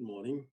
Good morning.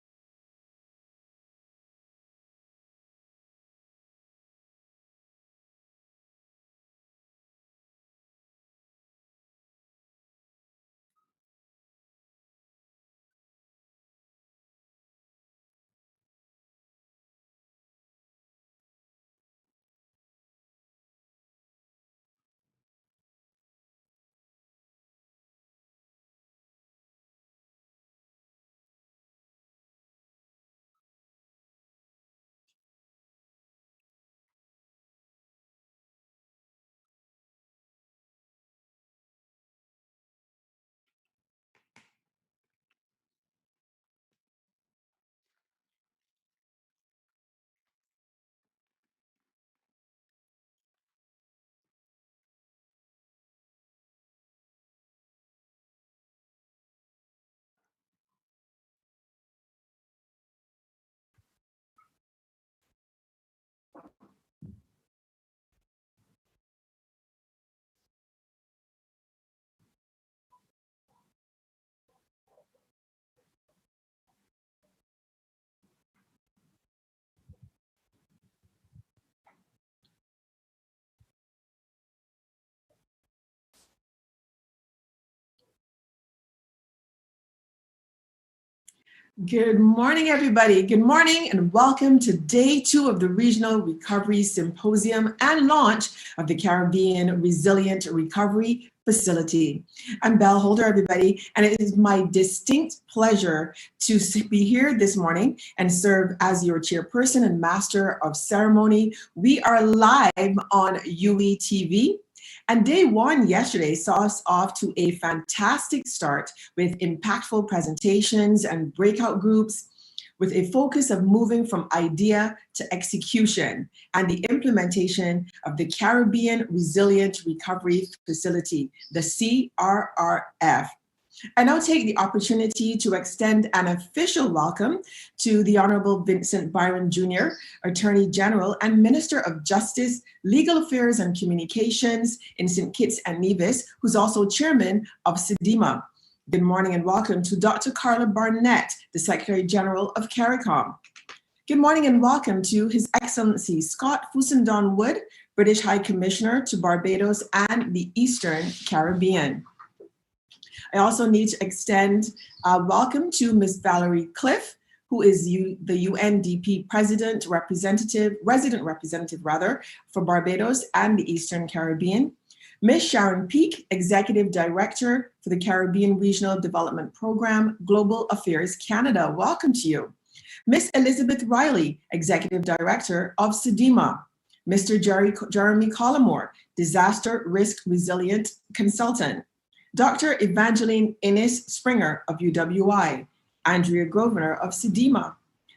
Good morning, everybody. Good morning and welcome to day 2 of the Regional Recovery Symposium and launch of the Caribbean Resilient Recovery Facility. I'm Belle Holder, everybody, and it is my distinct pleasure to be here this morning and serve as your chairperson and master of ceremony. We are live on UE TV. And day 1 yesterday saw us off to a fantastic start with impactful presentations and breakout groups with a focus of moving from idea to execution and the implementation of the Caribbean Resilient Recovery Facility, the CRRF. I now take the opportunity to extend an official welcome to the Honorable Vincent Byron Jr., Attorney General and Minister of Justice, Legal Affairs and Communications in St. Kitts and Nevis, who's also Chairman of CDIMA. Good morning and welcome to Dr. Carla Barnett, the Secretary General of CARICOM. Good morning and welcome to His Excellency Scott Furssedonn-Wood, British High Commissioner to Barbados and the Eastern Caribbean. I also need to extend a welcome to Ms. Valerie Cliff, who is the UNDP resident representative for Barbados and the Eastern Caribbean. Ms. Sharon Peake, Executive Director for the Caribbean Regional Development Program, Global Affairs Canada. Welcome to you. Ms. Elizabeth Riley, Executive Director of CDIMA. Mr. Jeremy Collimore, Disaster Risk Resilient Consultant. Dr. Evangeline Innes Springer of UWI, Andrea Grosvenor of CDIMA,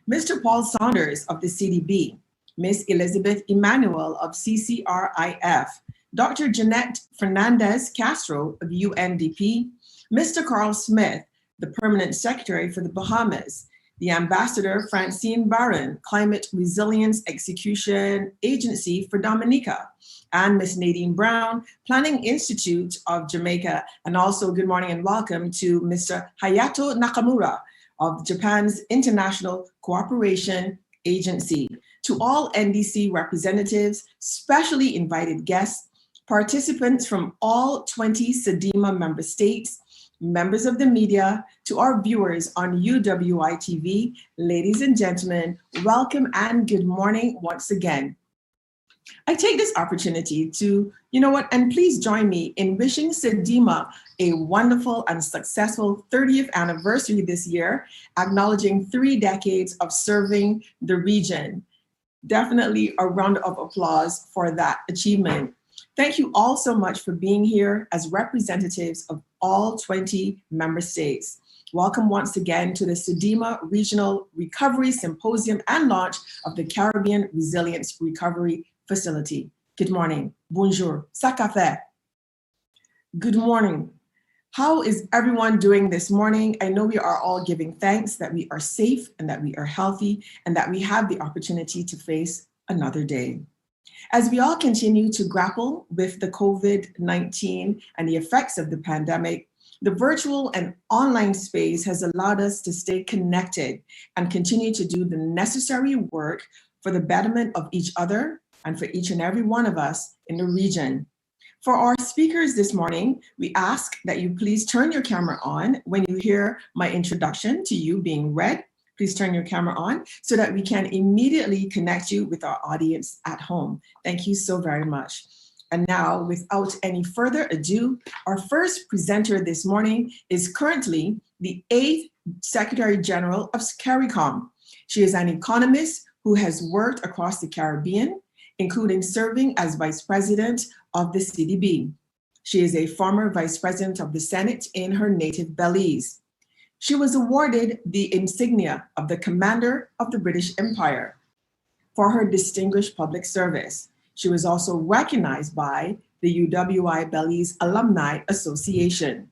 Mr. Paul Saunders of the CDB, Ms. Elizabeth Emmanuel of CCRIF, Dr. Jeanette Fernandez Castro of UNDP, Mr. Carl Smith, the Permanent Secretary for the Bahamas, the Ambassador Francine Barron, Climate Resilience Execution Agency for Dominica, and Ms. Nadine Brown, Planning Institute of Jamaica, and also good morning and welcome to Mr. Hayato Nakamura of Japan's International Cooperation Agency. To all NDC representatives, specially invited guests, participants from all 20 CDIMA member states, members of the media, to our viewers on UWI TV, ladies and gentlemen, welcome and good morning once again. I take this opportunity to, and please join me in wishing CDIMA a wonderful and successful 30th anniversary this year, acknowledging 3 decades of serving the region. Definitely a round of applause for that achievement. Thank you all so much for being here as representatives of all 20 member states. Welcome once again to the CDIMA Regional Recovery Symposium and launch of the Caribbean Resilience Recovery Facility. Good morning. Bonjour. Ça café. Good morning. How is everyone doing this morning? I know we are all giving thanks that we are safe and that we are healthy and that we have the opportunity to face another day. As we all continue to grapple with the COVID-19 and the effects of the pandemic, The virtual and online space has allowed us to stay connected and continue to do the necessary work for the betterment of each other and for each and every one of us in the region. For our speakers this morning, we ask that you please turn your camera on when you hear my introduction to you being read. Please turn your camera on so that we can immediately connect you with our audience at home. Thank you so very much. And now, without any further ado, our first presenter this morning is currently the 8th Secretary General of CARICOM. She is an economist who has worked across the Caribbean, including serving as Vice President of the CDB. She is a former Vice President of the Senate in her native Belize. She was awarded the insignia of the Commander of the British Empire for her distinguished public service. She was also recognized by the UWI Belize Alumni Association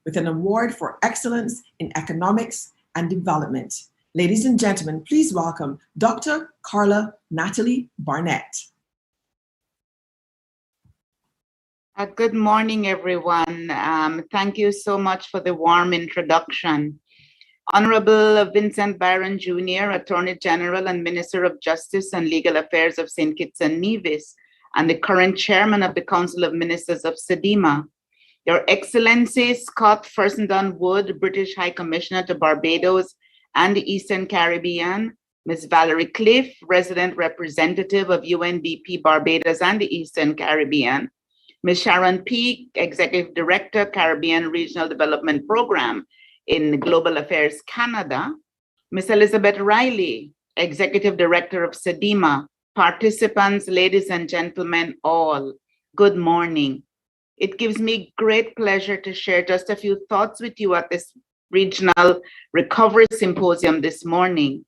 with an award for excellence in economics and development. Ladies and gentlemen, please welcome Dr. Carla Natalie Barnett. Good morning, everyone. Thank you so much for the warm introduction. Honorable Vincent Byron Jr., Attorney General and Minister of Justice and Legal Affairs of St. Kitts and Nevis, and the current Chairman of the Council of Ministers of SEDIMA. Your Excellency Scott Furssedonn-Wood, British High Commissioner to Barbados and the Eastern Caribbean, Ms. Valerie Cliff, Resident Representative of UNDP Barbados and the Eastern Caribbean, Ms. Sharon Peake, Executive Director, Caribbean Regional Development Program in Global Affairs Canada, Ms. Elizabeth Riley, Executive Director of SEDIMA, participants, ladies and gentlemen, all, good morning. It gives me great pleasure to share just a few thoughts with you at this Regional Recovery Symposium this morning.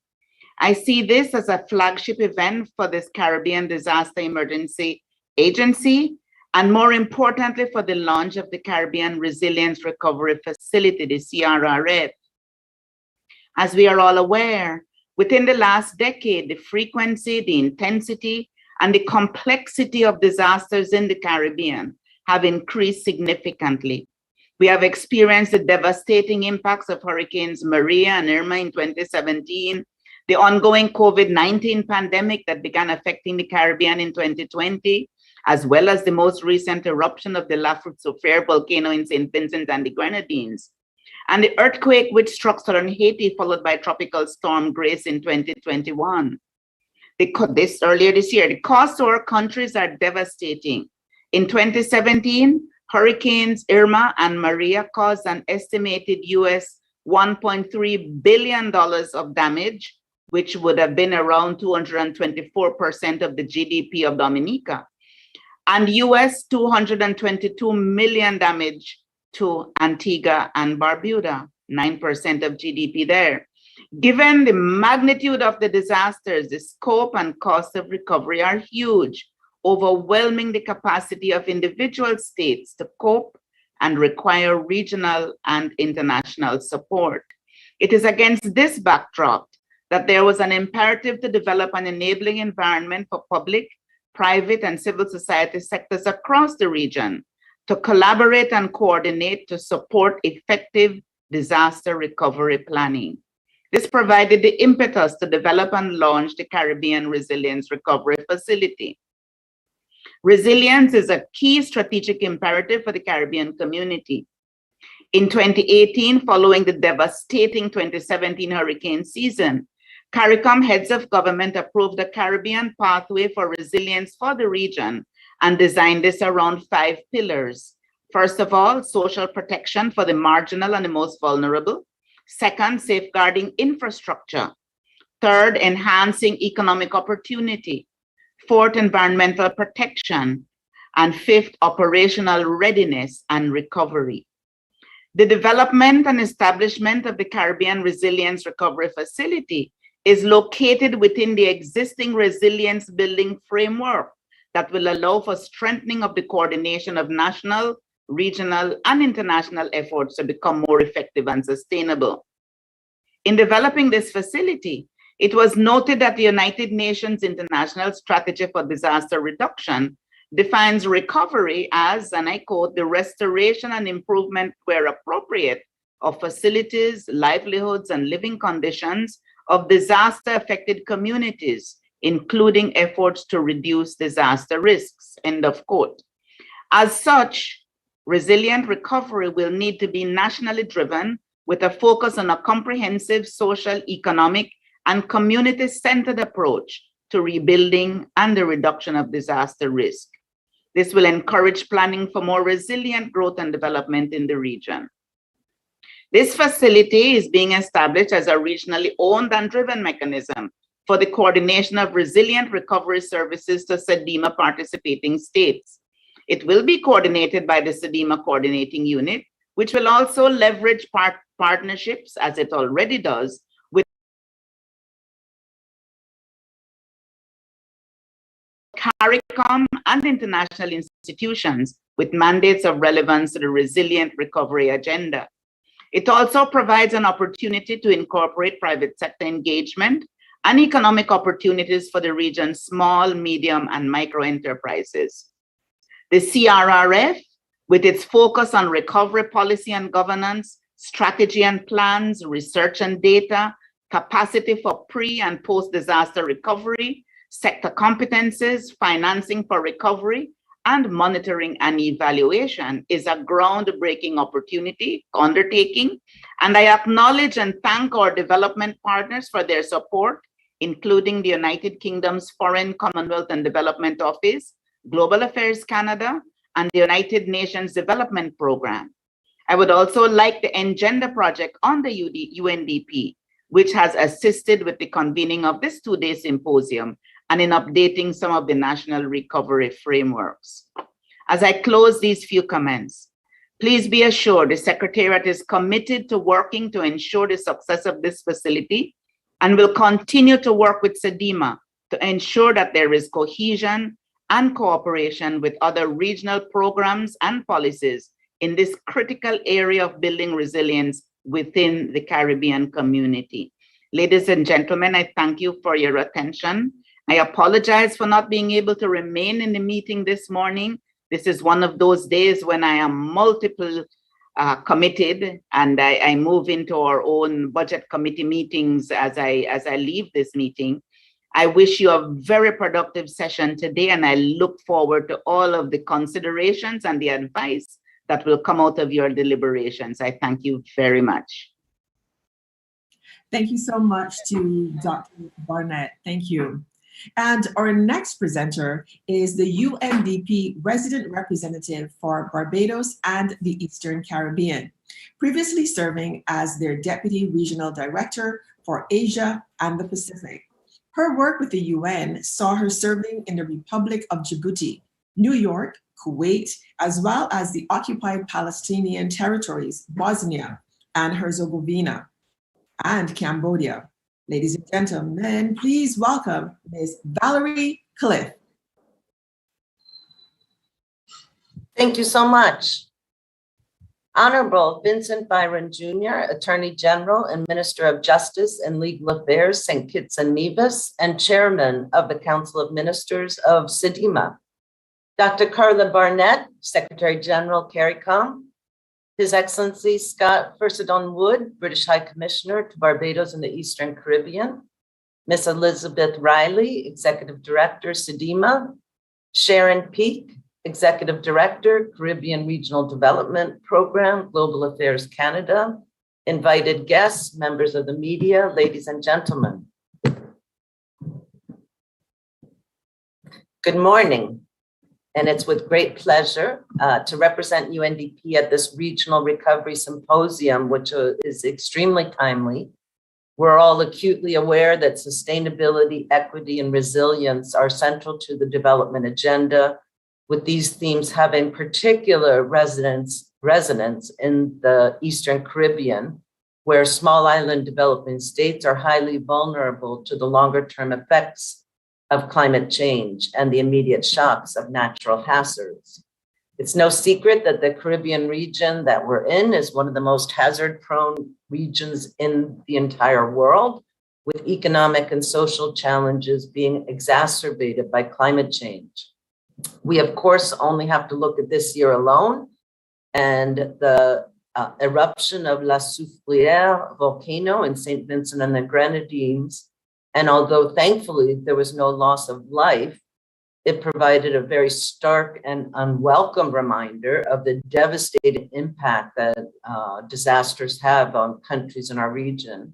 I see this as a flagship event for this Caribbean Disaster Emergency Agency, and more importantly, for the launch of the Caribbean Resilience Recovery Facility, the CRRF. As we are all aware, within the last decade, the frequency, the intensity, and the complexity of disasters in the Caribbean have increased significantly. We have experienced the devastating impacts of Hurricanes Maria and Irma in 2017, the ongoing COVID-19 pandemic that began affecting the Caribbean in 2020, as well as the most recent eruption of the Lafayette volcano in St. Vincent and the Grenadines, and the earthquake which struck southern Haiti, followed by Tropical Storm Grace in 2021. Earlier this year, the costs to our countries are devastating. In 2017, Hurricanes Irma and Maria caused an estimated US $1.3 billion of damage, which would have been around 224% of the GDP of Dominica, and US $222 million damage to Antigua and Barbuda, 9% of GDP there. Given the magnitude of the disasters, the scope and cost of recovery are huge, overwhelming the capacity of individual states to cope and require regional and international support. It is against this backdrop that there was an imperative to develop an enabling environment for public, private, and civil society sectors across the region to collaborate and coordinate to support effective disaster recovery planning. This provided the impetus to develop and launch the Caribbean Resilience Recovery Facility. Resilience is a key strategic imperative for the Caribbean community. In 2018, following the devastating 2017 hurricane season, CARICOM heads of government approved a Caribbean pathway for resilience for the region and designed this around 5 pillars. First of all, social protection for the marginal and the most vulnerable. Second, safeguarding infrastructure. Third, enhancing economic opportunity. Fourth, environmental protection. And fifth, operational readiness and recovery. The development and establishment of the Caribbean Resilience Recovery Facility is located within the existing resilience building framework that will allow for strengthening of the coordination of national, regional, and international efforts to become more effective and sustainable. In developing this facility, it was noted that the United Nations International Strategy for Disaster Reduction defines recovery as, and I quote, the restoration and improvement where appropriate of facilities, livelihoods, and living conditions of disaster-affected communities, including efforts to reduce disaster risks, end of quote. As such, resilient recovery will need to be nationally driven with a focus on a comprehensive social, economic, and community-centered approach to rebuilding and the reduction of disaster risk. This will encourage planning for more resilient growth and development in the region. This facility is being established as a regionally owned and driven mechanism for the coordination of resilient recovery services to SEDIMA participating states. It will be coordinated by the SEDIMA Coordinating Unit, which will also leverage partnerships, as it already does, with CARICOM and international institutions with mandates of relevance to the resilient recovery agenda. It also provides an opportunity to incorporate private sector engagement and economic opportunities for the region's small, medium, and micro enterprises. The CRRF, with its focus on recovery policy and governance, strategy and plans, research and data, capacity for pre- and post-disaster recovery, sector competencies, financing for recovery, and monitoring and evaluation, is a groundbreaking undertaking, and I acknowledge and thank our development partners for their support, including the United Kingdom's Foreign, Commonwealth and Development Office, Global Affairs Canada, and the United Nations Development Program. I would also like the Engender Project on the UNDP, which has assisted with the convening of this two-day symposium and in updating some of the national recovery frameworks. As I close these few comments, please be assured the Secretariat is committed to working to ensure the success of this facility and will continue to work with SEDIMA to ensure that there is cohesion and cooperation with other regional programs and policies in this critical area of building resilience within the Caribbean community. Ladies and gentlemen, I thank you for your attention. I apologize for not being able to remain in the meeting this morning. This is one of those days when I am multiple committed, and I move into our own budget committee meetings as I leave this meeting. I wish you a very productive session today, and I look forward to all of the considerations and the advice that will come out of your deliberations. I thank you very much. Thank you so much to Dr. Barnett. Thank you. And our next presenter is the UNDP Resident Representative for Barbados and the Eastern Caribbean, previously serving as their Deputy Regional Director for Asia and the Pacific. Her work with the UN saw her serving in the Republic of Djibouti, New York, Kuwait, as well as the occupied Palestinian territories, Bosnia and Herzegovina, and Cambodia. Ladies and gentlemen, please welcome Ms. Valerie Cliff. Thank you so much. Honorable Vincent Byron Jr., Attorney General and Minister of Justice and Legal Affairs, St. Kitts and Nevis, and Chairman of the Council of Ministers of SEDIMA. Dr. Carla Barnett, Secretary General, CARICOM. His Excellency Scott Furssedonn-Wood, British High Commissioner to Barbados and the Eastern Caribbean. Miss Elizabeth Riley, Executive Director, SEDIMA. Sharon Peake, Executive Director, Caribbean Regional Development Program, Global Affairs Canada. Invited guests, members of the media, ladies and gentlemen. Good morning. And it's with great pleasure to represent UNDP at this Regional Recovery Symposium, which is extremely timely. We're all acutely aware that sustainability, equity, and resilience are central to the development agenda, with these themes having particular resonance in the Eastern Caribbean, where small island developing states are highly vulnerable to the longer-term effects of climate change and the immediate shocks of natural hazards. It's no secret that the Caribbean region that we're in is one of the most hazard-prone regions in the entire world, with economic and social challenges being exacerbated by climate change. We, of course, only have to look at this year alone, and the eruption of La Soufrière volcano in St. Vincent and the Grenadines. And although thankfully there was no loss of life, it provided a very stark and unwelcome reminder of the devastating impact that disasters have on countries in our region.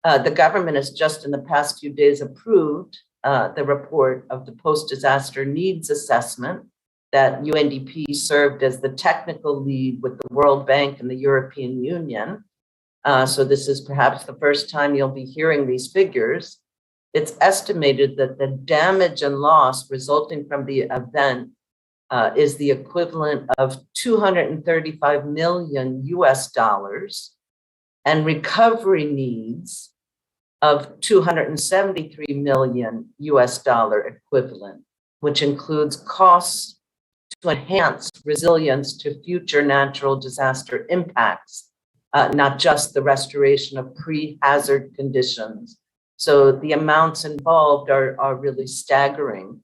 The government has just in the past few days approved the report of the post-disaster needs assessment that UNDP served as the technical lead with the World Bank and the European Union. So this is perhaps the first time you'll be hearing these figures. It's estimated that the damage and loss resulting from the event is the equivalent of 235 million US dollars and recovery needs of 273 million US dollar equivalent, which includes costs to enhance resilience to future natural disaster impacts, not just the restoration of pre-hazard conditions. So the amounts involved are really staggering.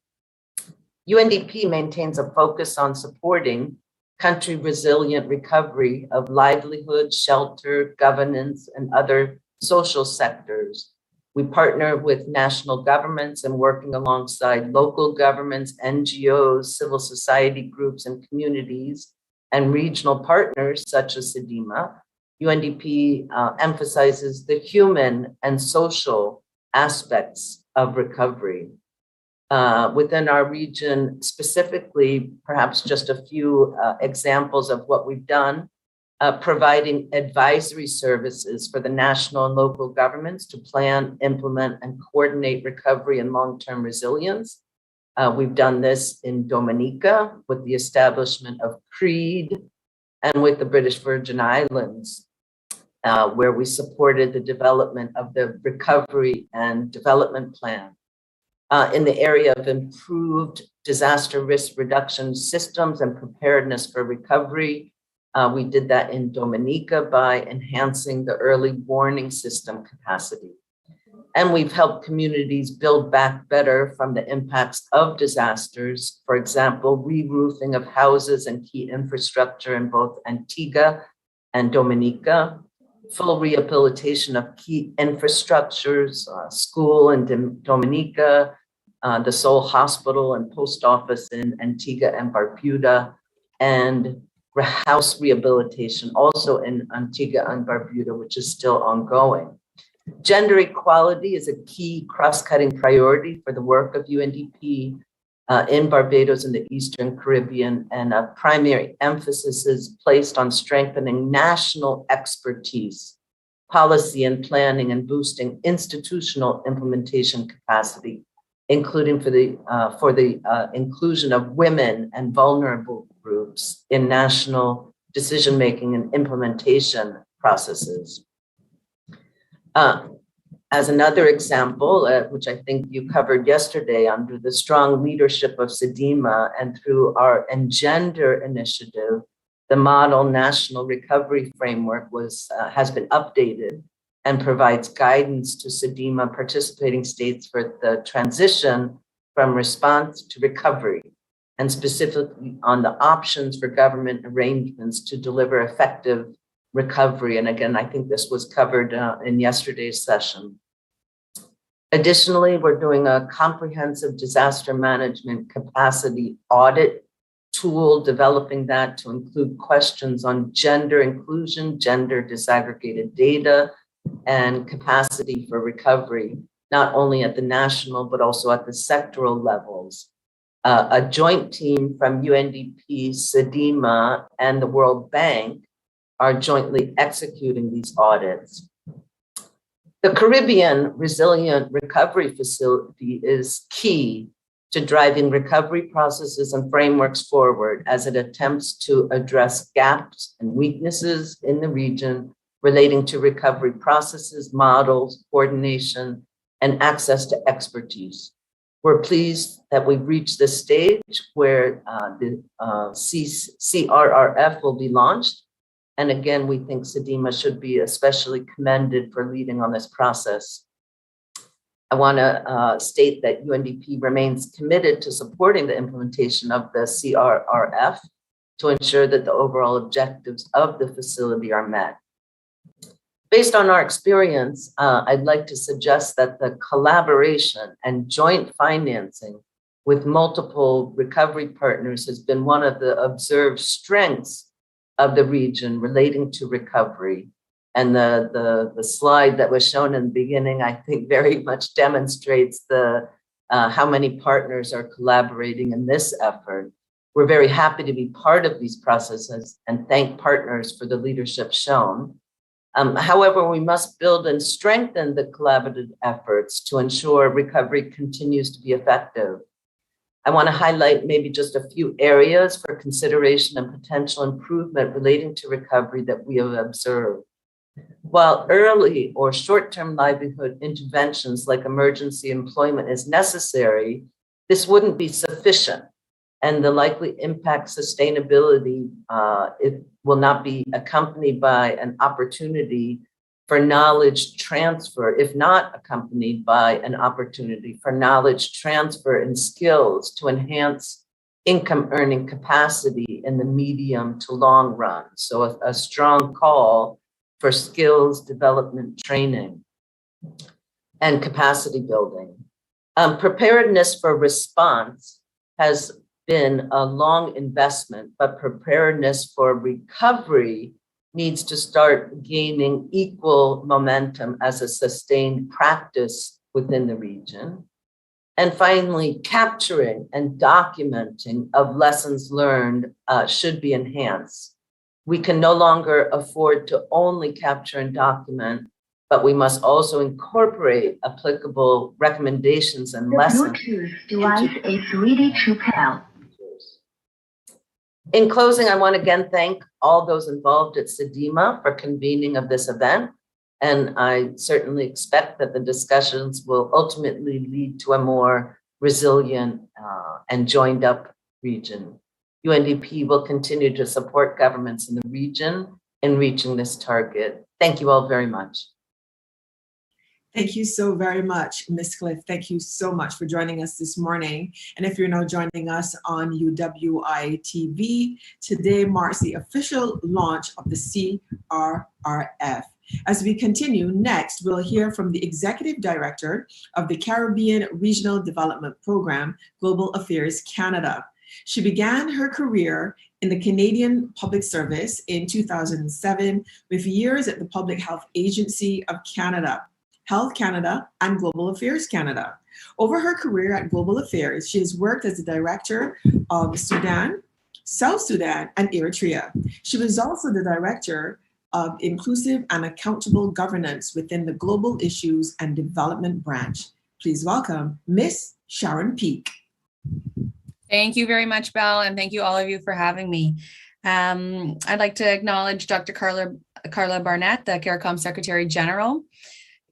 UNDP maintains a focus on supporting country resilient recovery of livelihood, shelter, governance, and other social sectors. We partner with national governments and working alongside local governments, NGOs, civil society groups and communities, and regional partners such as CEDIMA. UNDP emphasizes the human and social aspects of recovery. Within our region, specifically, perhaps just a few examples of what we've done. Providing advisory services for the national and local governments to plan, implement, and coordinate recovery and long-term resilience. We've done this in Dominica with the establishment of CREED and with the British Virgin Islands, where we supported the development of the recovery and development plan. In the area of improved disaster risk reduction systems and preparedness for recovery, we did that in Dominica by enhancing the early warning system capacity. And we've helped communities build back better from the impacts of disasters. For example, re-roofing of houses and key infrastructure in both Antigua and Dominica, full rehabilitation of key infrastructures, school in Dominica, the Seoul Hospital and Post Office in Antigua and Barbuda, and house rehabilitation also in Antigua and Barbuda, which is still ongoing. Gender equality is a key cross-cutting priority for the work of UNDP in Barbados and the Eastern Caribbean, and a primary emphasis is placed on strengthening national expertise, policy and planning, and boosting institutional implementation capacity, including for the inclusion of women and vulnerable groups in national decision-making and implementation processes. As another example, which I think you covered yesterday, under the strong leadership of CEDIMA and through our Engender initiative, the Model National Recovery Framework has been updated and provides guidance to CEDIMA participating states for the transition from response to recovery, and specifically on the options for government arrangements to deliver effective recovery. And again, I think this was covered in yesterday's session. Additionally, we're doing a comprehensive disaster management capacity audit tool, developing that to include questions on gender inclusion, gender disaggregated data, and capacity for recovery, not only at the national, but also at the sectoral levels. A joint team from UNDP, CEDIMA, and the World Bank are jointly executing these audits. The Caribbean Resilient Recovery Facility is key to driving recovery processes and frameworks forward as it attempts to address gaps and weaknesses in the region relating to recovery processes, models, coordination, and access to expertise. We're pleased that we've reached this stage where the CRRF will be launched. And again, we think CEDIMA should be especially commended for leading on this process. I want to state that UNDP remains committed to supporting the implementation of the CRRF to ensure that the overall objectives of the facility are met. Based on our experience, I'd like to suggest that the collaboration and joint financing with multiple recovery partners has been one of the observed strengths of the region relating to recovery. And the slide that was shown in the beginning, I think very much demonstrates how many partners are collaborating in this effort. We're very happy to be part of these processes and thank partners for the leadership shown. However, we must build and strengthen the collaborative efforts to ensure recovery continues to be effective. I want to highlight maybe just a few areas for consideration and potential improvement relating to recovery that we have observed. While early or short-term livelihood interventions like emergency employment is necessary, this wouldn't be sufficient, and the likely impact sustainability it will not be accompanied by an opportunity for knowledge transfer, if not accompanied by an opportunity for knowledge transfer and skills to enhance income earning capacity in the medium to long run. So a strong call for skills development training and capacity building. Preparedness for response has been a long investment, but preparedness for recovery needs to start gaining equal momentum as a sustained practice within the region. And finally, capturing and documenting of lessons learned should be enhanced. We can no longer afford to only capture and document, but we must also incorporate applicable recommendations and lessons. The Bluetooth device is ready to pair. In closing, I want to again thank all those involved at CDEMA for convening of this event. And I certainly expect that the discussions will ultimately lead to a more resilient and joined up region. UNDP will continue to support governments in the region in reaching this target. Thank you all very much. Thank you so very much, Ms. Cliff. Thank you so much for joining us this morning. And if you're now joining us on UWI TV, today marks the official launch of the CRRF. As we continue, next, we'll hear from the Executive Director of the Caribbean Regional Development Program, Global Affairs Canada. She began her career in the Canadian Public Service in 2007 with years at the Public Health Agency of Canada, Health Canada, and Global Affairs Canada. Over her career at Global Affairs, she has worked as the Director of Sudan, South Sudan, and Eritrea. She was also the Director of Inclusive and Accountable Governance within the Global Issues and Development Branch. Please welcome Miss Sharon Peake. Thank you very much, Belle, and thank you all of you for having me. I'd like to acknowledge Dr. Carla Barnett, the CARICOM Secretary General,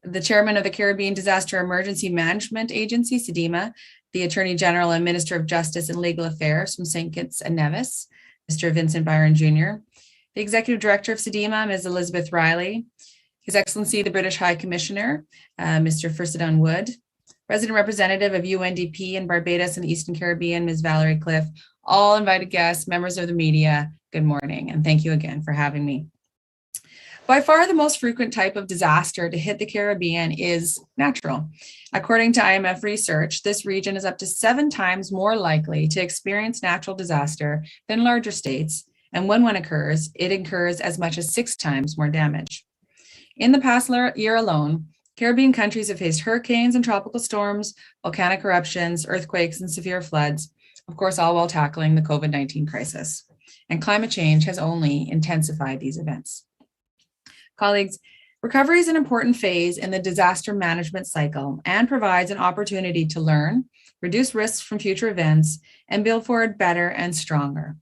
the Chairman of the Caribbean Disaster Emergency Management Agency, CDEMA, the Attorney General and Minister of Justice and Legal Affairs from St. Kitts and Nevis, Mr. Vincent Byron Jr., the Executive Director of CDEMA, Ms. Elizabeth Riley, His Excellency the British High Commissioner, Mr. Furssedonn-Wood, Resident Representative of UNDP in Barbados and the Eastern Caribbean, Ms. Valerie Cliff, all invited guests, members of the media, good morning, and thank you again for having me. By far, the most frequent type of disaster to hit the Caribbean is natural. According to IMF research, this region is up to 7 times more likely to experience natural disaster than larger states, and when one occurs, it incurs as much as 6 times more damage. In the past year alone, Caribbean countries have faced hurricanes and tropical storms, volcanic eruptions, earthquakes, and severe floods, of course, all while tackling the COVID-19 crisis. And climate change has only intensified these events. Colleagues, recovery is an important phase in the disaster management cycle and provides an opportunity to learn, reduce risks from future events, and build forward better and stronger.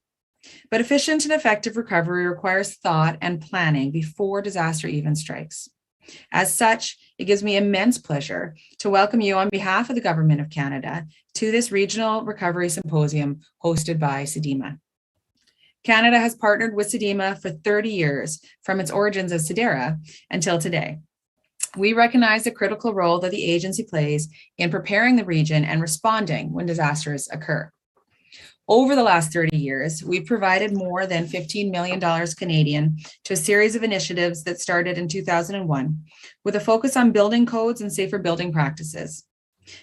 But efficient and effective recovery requires thought and planning before disaster even strikes. As such, it gives me immense pleasure to welcome you on behalf of the Government of Canada to this Regional Recovery Symposium hosted by CDEMA. Canada has partnered with CDEMA for 30 years, from its origins as CDERA until today. We recognize the critical role that the agency plays in preparing the region and responding when disasters occur. Over the last 30 years, we've provided more than $15 million Canadian to a series of initiatives that started in 2001, with a focus on building codes and safer building practices.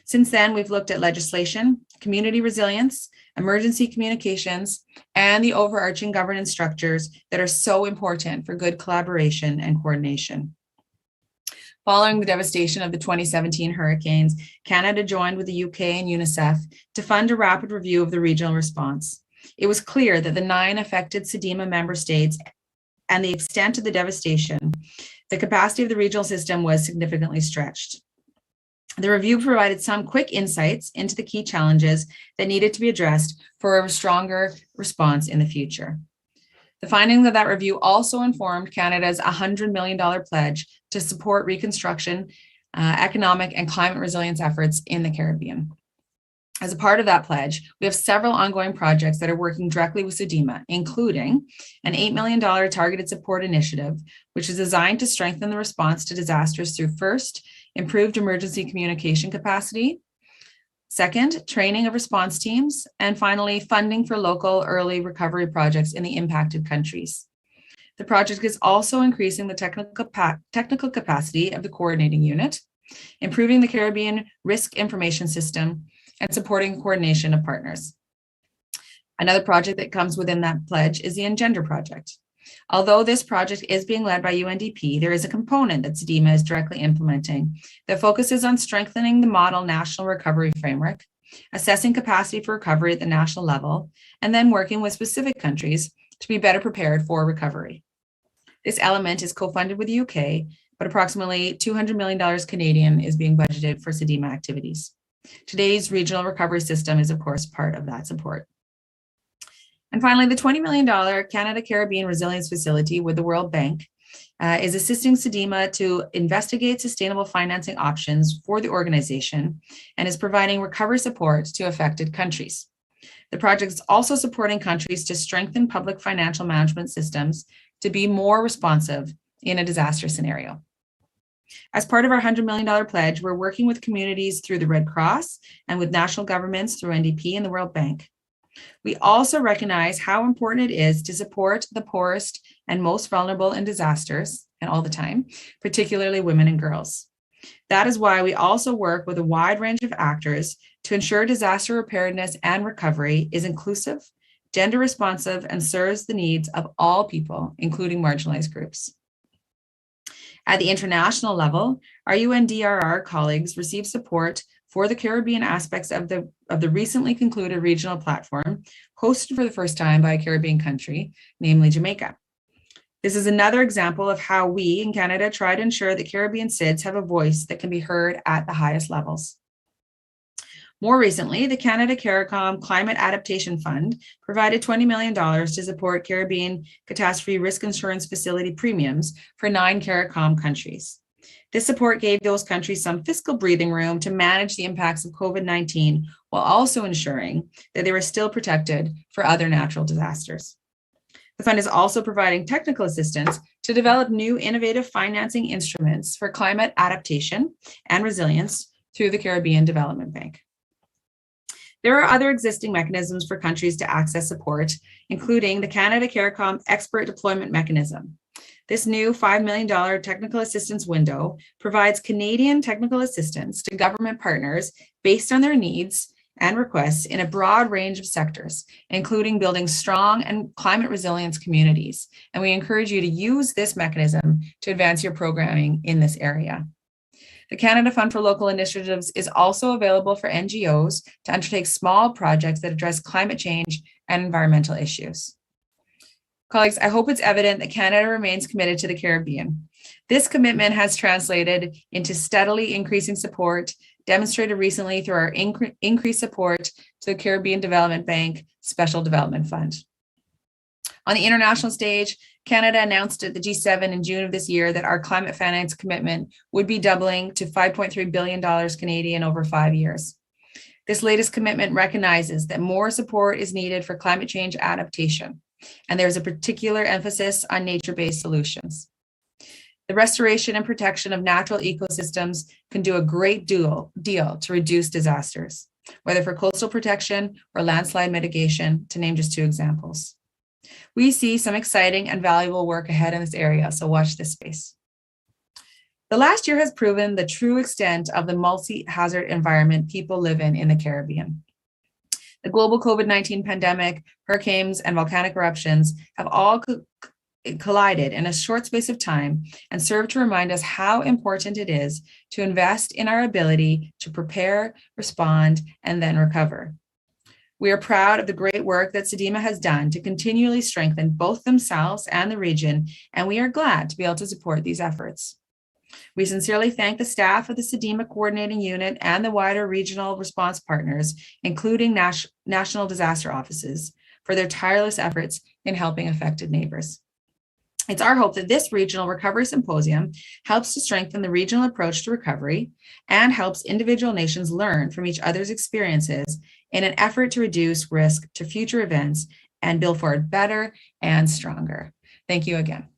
Since then, we've looked at legislation, community resilience, emergency communications, and the overarching governance structures that are so important for good collaboration and coordination. Following the devastation of the 2017 hurricanes, Canada joined with the UK and UNICEF to fund a rapid review of the regional response. It was clear that the 9 affected CDEMA member states and the extent of the devastation, the capacity of the regional system was significantly stretched. The review provided some quick insights into the key challenges that needed to be addressed for a stronger response in the future. The findings of that review also informed Canada's $100 million pledge to support reconstruction, economic and climate resilience efforts in the Caribbean. As a part of that pledge, we have several ongoing projects that are working directly with CDEMA, including an $8 million targeted support initiative, which is designed to strengthen the response to disasters through first, improved emergency communication capacity, second, training of response teams, and finally, funding for local early recovery projects in the impacted countries. The project is also increasing the technical capacity of the coordinating unit, improving the Caribbean risk information system, and supporting coordination of partners. Another project that comes within that pledge is the Engender project. Although this project is being led by UNDP, there is a component that CDEMA is directly implementing that focuses on strengthening the model national recovery framework, assessing capacity for recovery at the national level, and then working with specific countries to be better prepared for recovery. This element is co-funded with the UK, but approximately $200 million Canadian is being budgeted for CDEMA activities. Today's regional recovery system is, of course, part of that support. And finally, the $20 million Canada Caribbean Resilience Facility with the World Bank is assisting CDEMA to investigate sustainable financing options for the organization and is providing recovery support to affected countries. The project is also supporting countries to strengthen public financial management systems to be more responsive in a disaster scenario. As part of our $100 million pledge, we're working with communities through the Red Cross and with national governments through NDP and the World Bank. We also recognize how important it is to support the poorest and most vulnerable in disasters, and all the time, particularly women and girls. That is why we also work with a wide range of actors to ensure disaster preparedness and recovery is inclusive, gender responsive, and serves the needs of all people, including marginalized groups. At the international level, our UNDRR colleagues receive support for the Caribbean aspects of the recently concluded regional platform, hosted for the first time by a Caribbean country, namely Jamaica. This is another example of how we in Canada try to ensure that Caribbean SIDS have a voice that can be heard at the highest levels. More recently, the Canada CARICOM Climate Adaptation Fund provided $20 million to support Caribbean catastrophe risk insurance facility premiums for 9 CARICOM countries. This support gave those countries some fiscal breathing room to manage the impacts of COVID-19 while also ensuring that they were still protected for other natural disasters. The fund is also providing technical assistance to develop new innovative financing instruments for climate adaptation and resilience through the Caribbean Development Bank. There are other existing mechanisms for countries to access support, including the Canada CARICOM Expert Deployment Mechanism. This new $5 million technical assistance window provides Canadian technical assistance to government partners based on their needs and requests in a broad range of sectors, including building strong and climate resilience communities. And we encourage you to use this mechanism to advance your programming in this area. The Canada Fund for Local Initiatives is also available for NGOs to undertake small projects that address climate change and environmental issues. Colleagues, I hope it's evident that Canada remains committed to the Caribbean. This commitment has translated into steadily increasing support, demonstrated recently through our increased support to the Caribbean Development Bank Special Development Fund. On the international stage, Canada announced at the G7 in June of this year that our climate finance commitment would be doubling to $5.3 billion Canadian over 5 years. This latest commitment recognizes that more support is needed for climate change adaptation, and there's a particular emphasis on nature-based solutions. The restoration and protection of natural ecosystems can do a great deal to reduce disasters, whether for coastal protection or landslide mitigation, to name just two examples. We see some exciting and valuable work ahead in this area, so watch this space. The last year has proven the true extent of the multi-hazard environment people live in the Caribbean. The global COVID-19 pandemic, hurricanes, and volcanic eruptions have all collided in a short space of time and serve to remind us how important it is to invest in our ability to prepare, respond, and then recover. We are proud of the great work that CDEMA has done to continually strengthen both themselves and the region, and we are glad to be able to support these efforts. We sincerely thank the staff of the CDEMA Coordinating Unit and the wider regional response partners, including national disaster offices, for their tireless efforts in helping affected neighbors. It's our hope that this Regional Recovery Symposium helps to strengthen the regional approach to recovery and helps individual nations learn from each other's experiences in an effort to reduce risk to future events and build forward better and stronger. Thank you again.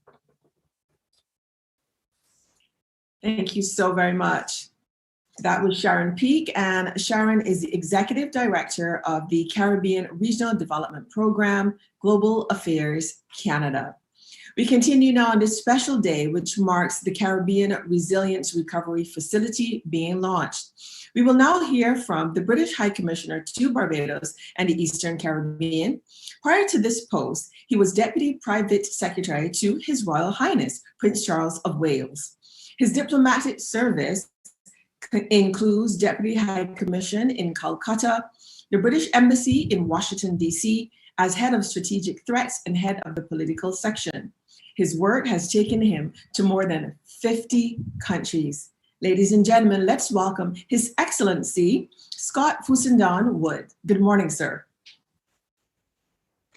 Thank you so very much. That was Sharon Peake, and Sharon is the Executive Director of the Caribbean Regional Development Program, Global Affairs, Canada. We continue now on this special day, which marks the Caribbean Resilience Recovery Facility being launched. We will now hear from the British High Commissioner to Barbados and the Eastern Caribbean. Prior to this post, he was Deputy Private Secretary to His Royal Highness, Prince Charles of Wales. His diplomatic service includes Deputy High Commission in Calcutta, the British Embassy in Washington, D.C., as head of strategic threats and head of the political section. His work has taken him to more than 50 countries. Ladies and gentlemen, let's welcome His Excellency, Scott Furssedonn-Wood. Good morning, sir.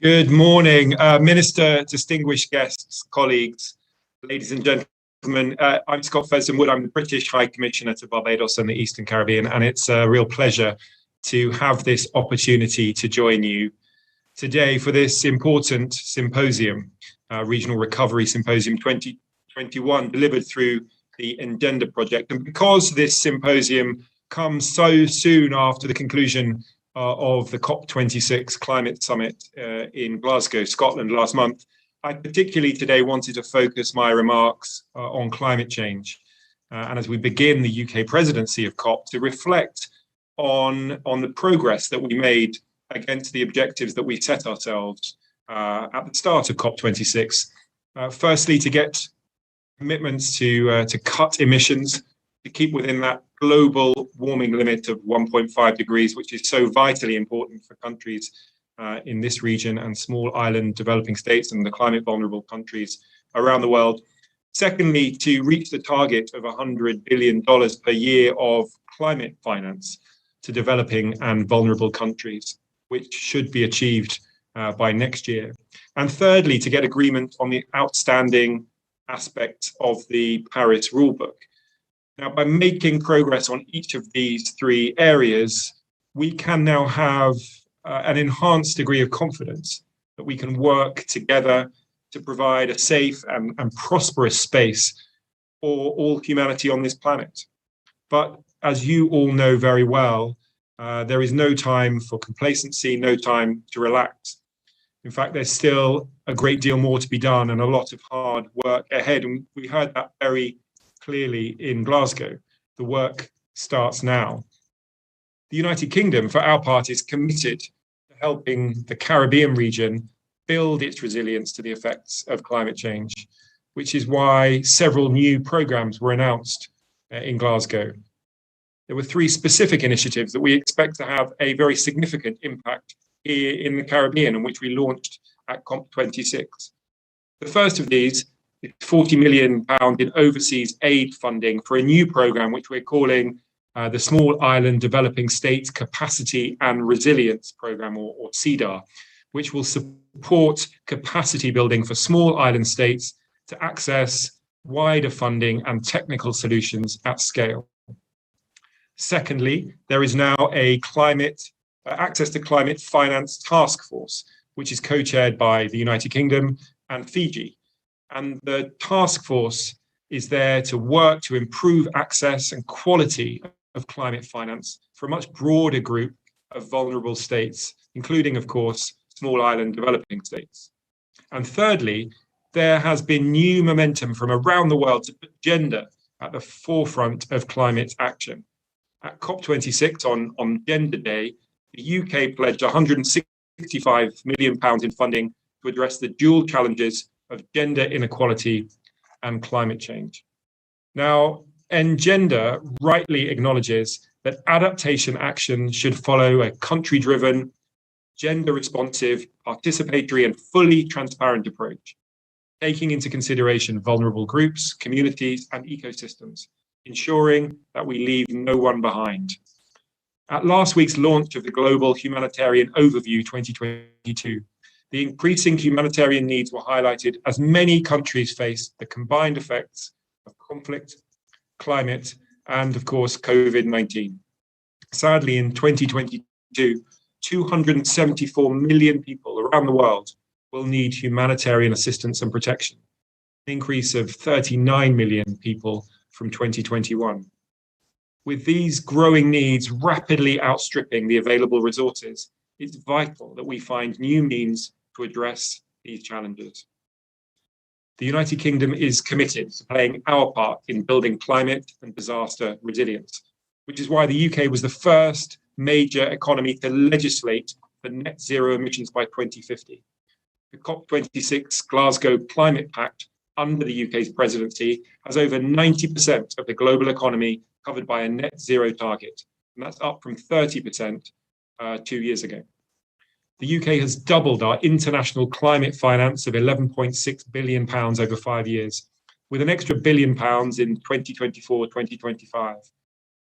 Good morning, Minister, distinguished guests, colleagues, ladies and gentlemen. I'm Scott Furssedonn-Wood. I'm the British High Commissioner to Barbados and the Eastern Caribbean, and it's a real pleasure to have this opportunity to join you today for this important symposium, Regional Recovery Symposium 2021, delivered through the Engender Project. And because this symposium comes so soon after the conclusion of the COP26 Climate Summit in Glasgow, Scotland last month, I particularly today wanted to focus my remarks on climate change. And as we begin the UK presidency of COP, to reflect on the progress that we made against the objectives that we set ourselves at the start of COP26. Firstly, to get commitments to cut emissions, to keep within that global warming limit of 1.5 degrees, which is so vitally important for countries in this region and small island developing states and the climate vulnerable countries around the world. Secondly, to reach the target of $100 billion per year of climate finance to developing and vulnerable countries, which should be achieved by next year. And thirdly, to get agreement on the outstanding aspects of the Paris rulebook. Now, by making progress on each of these three areas, we can now have an enhanced degree of confidence that we can work together to provide a safe and prosperous space for all humanity on this planet. But as you all know very well, there is no time for complacency, no time to relax. In fact, there's still a great deal more to be done and a lot of hard work ahead. And we heard that very clearly in Glasgow. The work starts now. The United Kingdom, for our part, is committed to helping the Caribbean region build its resilience to the effects of climate change, which is why several new programs were announced in Glasgow. There were three specific initiatives that we expect to have a very significant impact here in the Caribbean, and which we launched at COP26. The first of these is £40 million in overseas aid funding for a new program, which we're calling the Small Island Developing States Capacity and Resilience Program, or CEDAR, which will support capacity building for small island states to access wider funding and technical solutions at scale. Secondly, there is now a access to climate finance task force, which is co-chaired by the United Kingdom and Fiji. And the task force is there to work to improve access and quality of climate finance for a much broader group of vulnerable states, including, of course, small island developing states. And thirdly, there has been new momentum from around the world to put gender at the forefront of climate action. At COP26 on Gender Day, the UK pledged £165 million in funding to address the dual challenges of gender inequality and climate change. Now, Engender rightly acknowledges that adaptation action should follow a country-driven, gender-responsive, participatory, and fully transparent approach, taking into consideration vulnerable groups, communities, and ecosystems, ensuring that we leave no one behind. At last week's launch of the Global Humanitarian Overview 2022, the increasing humanitarian needs were highlighted as many countries face the combined effects of conflict, climate, and of course, COVID-19. Sadly, in 2022, 274 million people around the world will need humanitarian assistance and protection, an increase of 39 million people from 2021. With these growing needs rapidly outstripping the available resources, it's vital that we find new means to address these challenges. The United Kingdom is committed to playing our part in building climate and disaster resilience, which is why the UK was the first major economy to legislate for net zero emissions by 2050. The COP26 Glasgow Climate Pact under the UK's presidency has over 90% of the global economy covered by a net zero target, and that's up from 30% 2 years ago. The UK has doubled our international climate finance of £11.6 billion over 5 years, with an extra £1 billion in 2024-2025.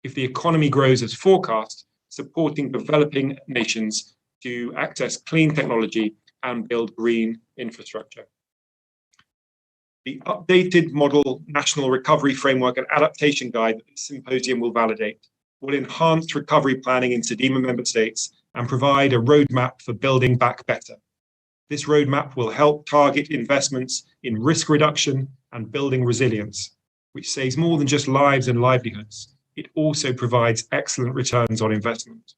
If the economy grows as forecast, supporting developing nations to access clean technology and build green infrastructure. The updated Model National Recovery Framework and Adaptation Guide that the Symposium will validate will enhance recovery planning in SEDIMA member states and provide a roadmap for building back better. This roadmap will help target investments in risk reduction and building resilience, which saves more than just lives and livelihoods. It also provides excellent returns on investment.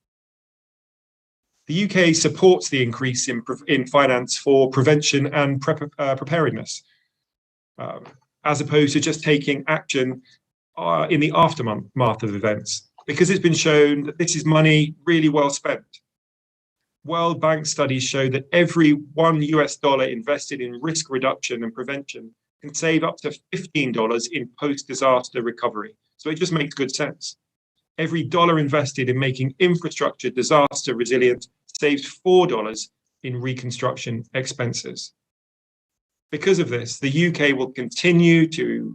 The UK supports the increase in finance for prevention and preparedness, as opposed to just taking action in the aftermath of events, because it's been shown that this is money really well spent. World Bank studies show that every $1 invested in risk reduction and prevention can save up to $15 in post-disaster recovery. So it just makes good sense. Every dollar invested in making infrastructure disaster resilient saves $4 in reconstruction expenses. Because of this, the UK will continue to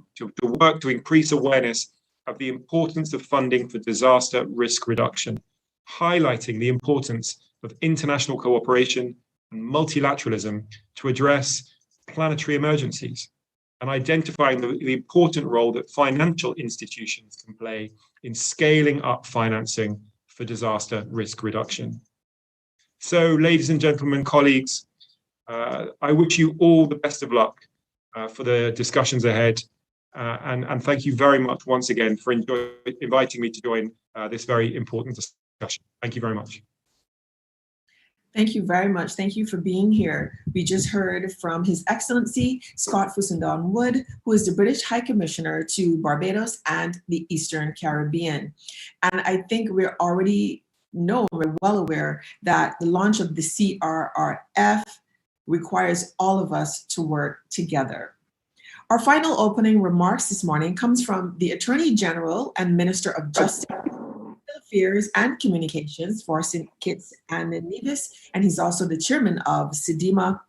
work to increase awareness of the importance of funding for disaster risk reduction, highlighting the importance of international cooperation and multilateralism to address planetary emergencies, and identifying the important role that financial institutions can play in scaling up financing for disaster risk reduction. So, ladies and gentlemen, colleagues, I wish you all the best of luck for the discussions ahead. And thank you very much once again for inviting me to join this very important discussion. Thank you very much. Thank you very much. Thank you for being here. We just heard from His Excellency Scott Furssedonn-Wood, who is the British High Commissioner to Barbados and the Eastern Caribbean. And I think we're well aware that the launch of the CRRF requires all of us to work together. Our final opening remarks this morning comes from the Attorney General and Minister of Justice, Affairs and Communications for St. Kitts and Nevis, and he's also the chairman of SEDIMA.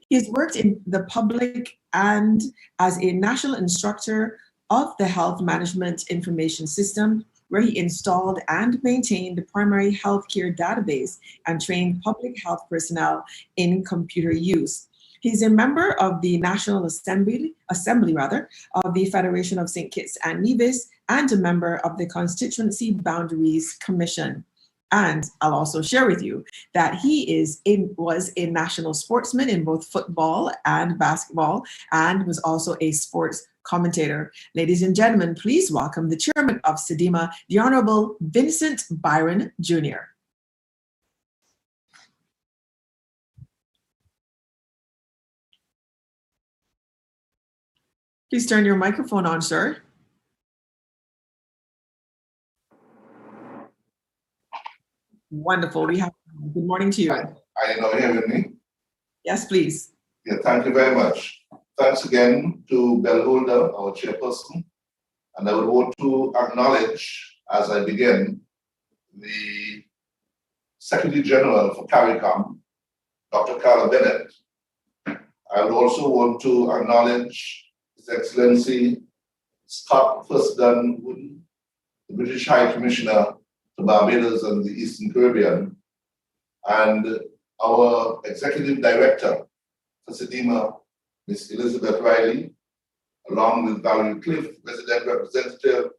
He has worked in the public and as a national instructor of the Health Management Information System, where he installed and maintained the primary healthcare database and trained public health personnel in computer use. He's a member of the National Assembly of the Federation of St. Kitts and Nevis, and a member of the Constituency Boundaries Commission. And I'll also share with you that he was a national sportsman in both football and basketball, and was also a sports commentator. Ladies and gentlemen, please welcome the chairman of SEDIMA, the Honorable Vincent Byron Jr. Please turn your microphone on, sir. Wonderful. Good morning to you. Are you now hearing me? Yes, please. Yeah, thank you very much. Thanks again to Belle, our chairperson. And I would want to acknowledge, as I begin, the Secretary General for CARICOM, Dr. Carla Barnett. I would also want to acknowledge His Excellency Scott Furssedonn-Wood, the British High Commissioner to Barbados and the Eastern Caribbean, and our Executive Director for SEDIMA, Ms. Elizabeth Riley, along with Valerie Cliff, Resident Representative,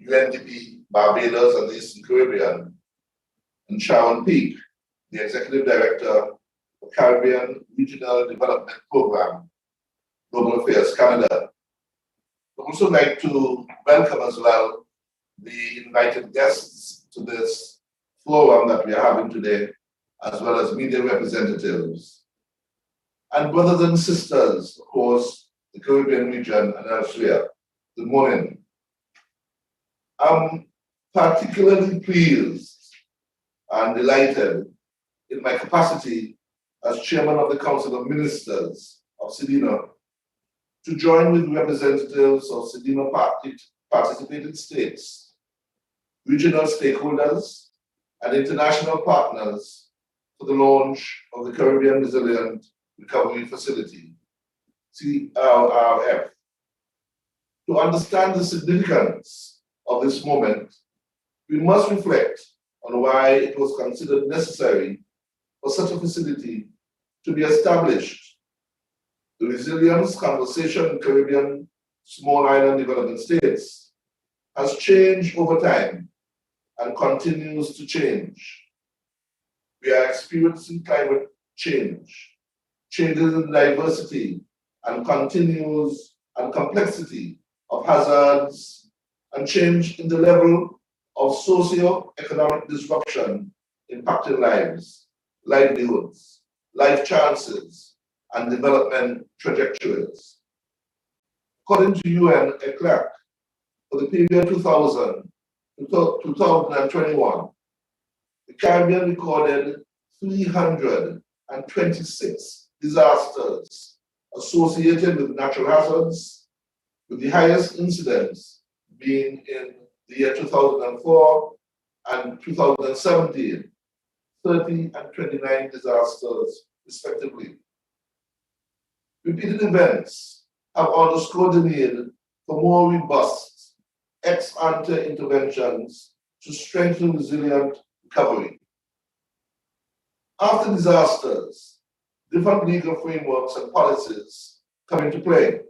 UNDP Barbados and the Eastern Caribbean, and Sharon Peake, the Executive Director for Caribbean Regional Development Program, Global Affairs Canada. I'd also like to welcome as well the invited guests to this forum that we are having today, as well as media representatives. And brothers and sisters, of course, the Caribbean region and elsewhere. Good morning. I'm particularly pleased and delighted in my capacity as chairman of the Council of Ministers of SEDIMA to join with representatives of SEDIMA participating states, regional stakeholders, and international partners for the launch of the Caribbean Resilient Recovery Facility, CRRF. To understand the significance of this moment, we must reflect on why it was considered necessary for such a facility to be established. The resilience conversation in Caribbean small island development states has changed over time and continues to change. We are experiencing climate change, changes in diversity and continues and complexity of hazards, and change in the level of socio-economic disruption impacting lives, livelihoods, life chances, and development trajectories. According to UN ECLAC, for the period 2000 to 2021, the Caribbean recorded 326 disasters associated with natural hazards, with the highest incidence being in the year 2004 and 2017, 30 and 29 disasters respectively. Repeated events have underscored the need for more robust ex-ante interventions to strengthen resilient recovery. After disasters, different legal frameworks and policies come into play,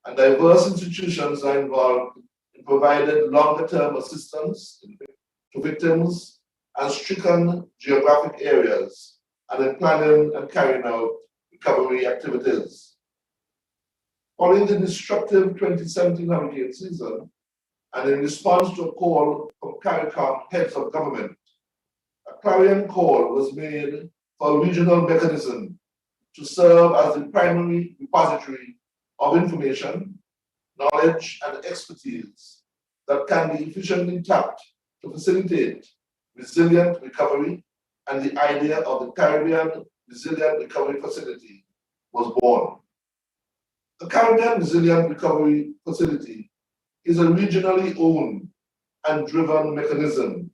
and diverse institutions are involved in providing longer-term assistance to victims and stricken geographic areas, and in planning and carrying out recovery activities. Following the destructive 2017 hurricane season, and in response to a call from CARICOM heads of government, a clarion call was made for a regional mechanism to serve as the primary repository of information, knowledge, and expertise that can be efficiently tapped to facilitate resilient recovery, and the idea of the Caribbean Resilient Recovery Facility was born. The Caribbean Resilient Recovery Facility is a regionally owned and driven mechanism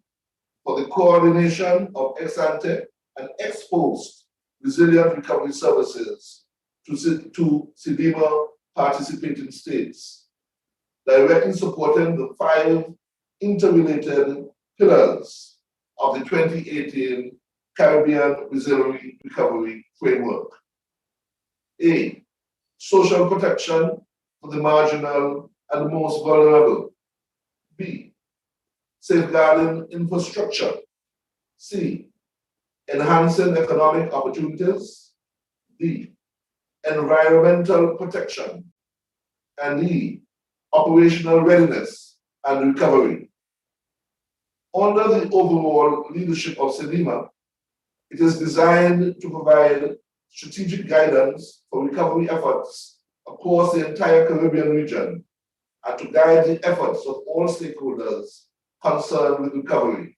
for the coordination of ex-ante and ex-post resilient recovery services to SEDIMA participating states, directly supporting the 5 interrelated pillars of the 2018 Caribbean Resilient Recovery Framework. A, social protection for the marginal and most vulnerable. B, safeguarding infrastructure C, enhancing economic opportunities. D, environmental protection. And E, operational readiness and recovery. Under the overall leadership of CEDIMA, it is designed to provide strategic guidance for recovery efforts across the entire Caribbean region and to guide the efforts of all stakeholders concerned with recovery.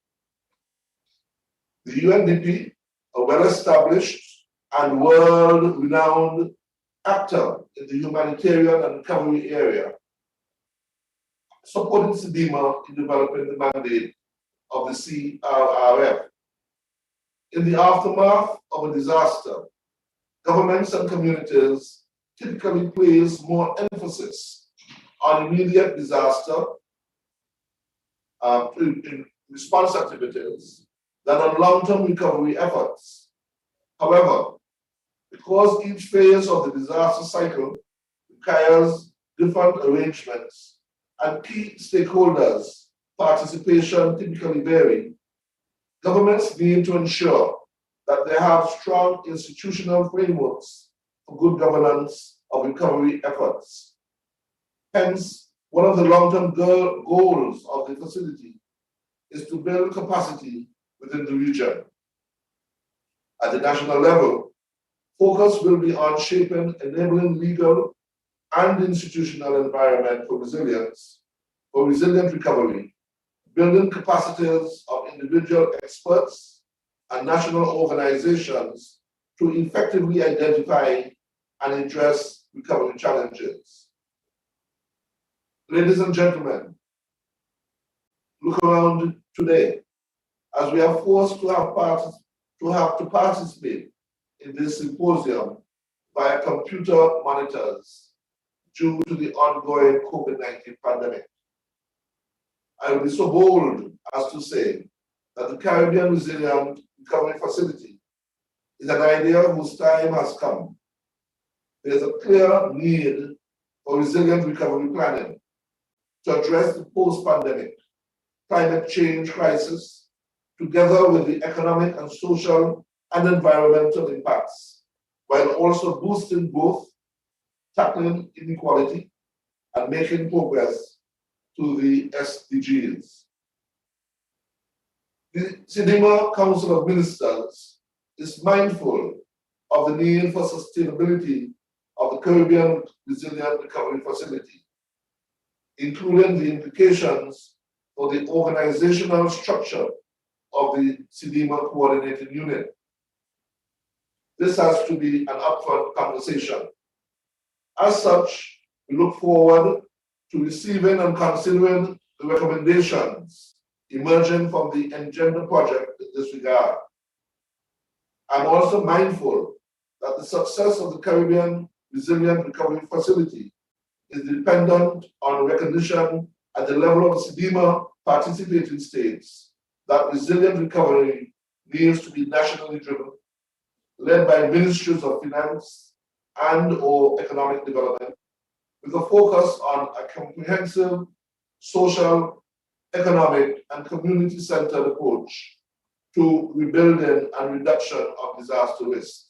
The UNDP, a well-established and world-renowned actor in the humanitarian and recovery area, supported CEDIMA in developing the mandate of the CRRF. In the aftermath of a disaster, governments and communities typically place more emphasis on immediate disaster response activities than on long-term recovery efforts. However, because each phase of the disaster cycle requires different arrangements and key stakeholders' participation typically vary, governments need to ensure that they have strong institutional frameworks for good governance of recovery efforts. Hence, one of the long-term goals of the facility is to build capacity within the region. At the national level, focus will be on shaping enabling legal and institutional environment for resilience, for resilient recovery, building capacities of individual experts and national organizations to effectively identify and address recovery challenges. Ladies and gentlemen, look around today as we are forced to have to participate in this symposium via computer monitors due to the ongoing COVID-19 pandemic. I will be so bold as to say that the Caribbean Resilient Recovery Facility is an idea whose time has come. There is a clear need for resilient recovery planning to address the post-pandemic climate change crisis, together with the economic and social and environmental impacts, while also boosting growth, tackling inequality, and making progress to the SDGs. The CEDIMA Council of Ministers is mindful of the need for sustainability of the Caribbean Resilient Recovery Facility, including the implications for the organizational structure of the CEDIMA Coordinating Unit. This has to be an upfront conversation. As such, we look forward to receiving and considering the recommendations emerging from the Engender project in this regard. I'm also mindful that the success of the Caribbean Resilient Recovery Facility is dependent on recognition at the level of CEDIMA participating states that resilient recovery needs to be nationally driven, led by ministries of finance and/or economic development, with a focus on a comprehensive social, economic, and community-centered approach to rebuilding and reduction of disaster risk.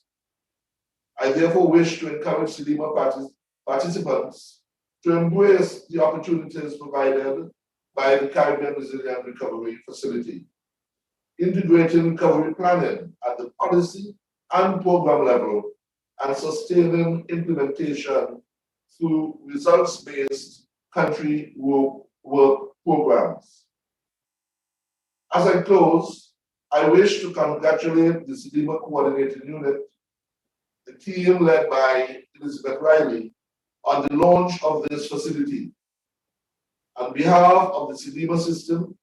I therefore wish to encourage CEDIMA participants to embrace the opportunities provided by the Caribbean Resilient Recovery Facility, integrating recovery planning at the policy and program level and sustaining implementation through results-based country work programs. As I close, I wish to congratulate the CEDIMA Coordinating Unit, the team led by Elizabeth Riley, on the launch of this facility. On behalf of the CEDIMA system,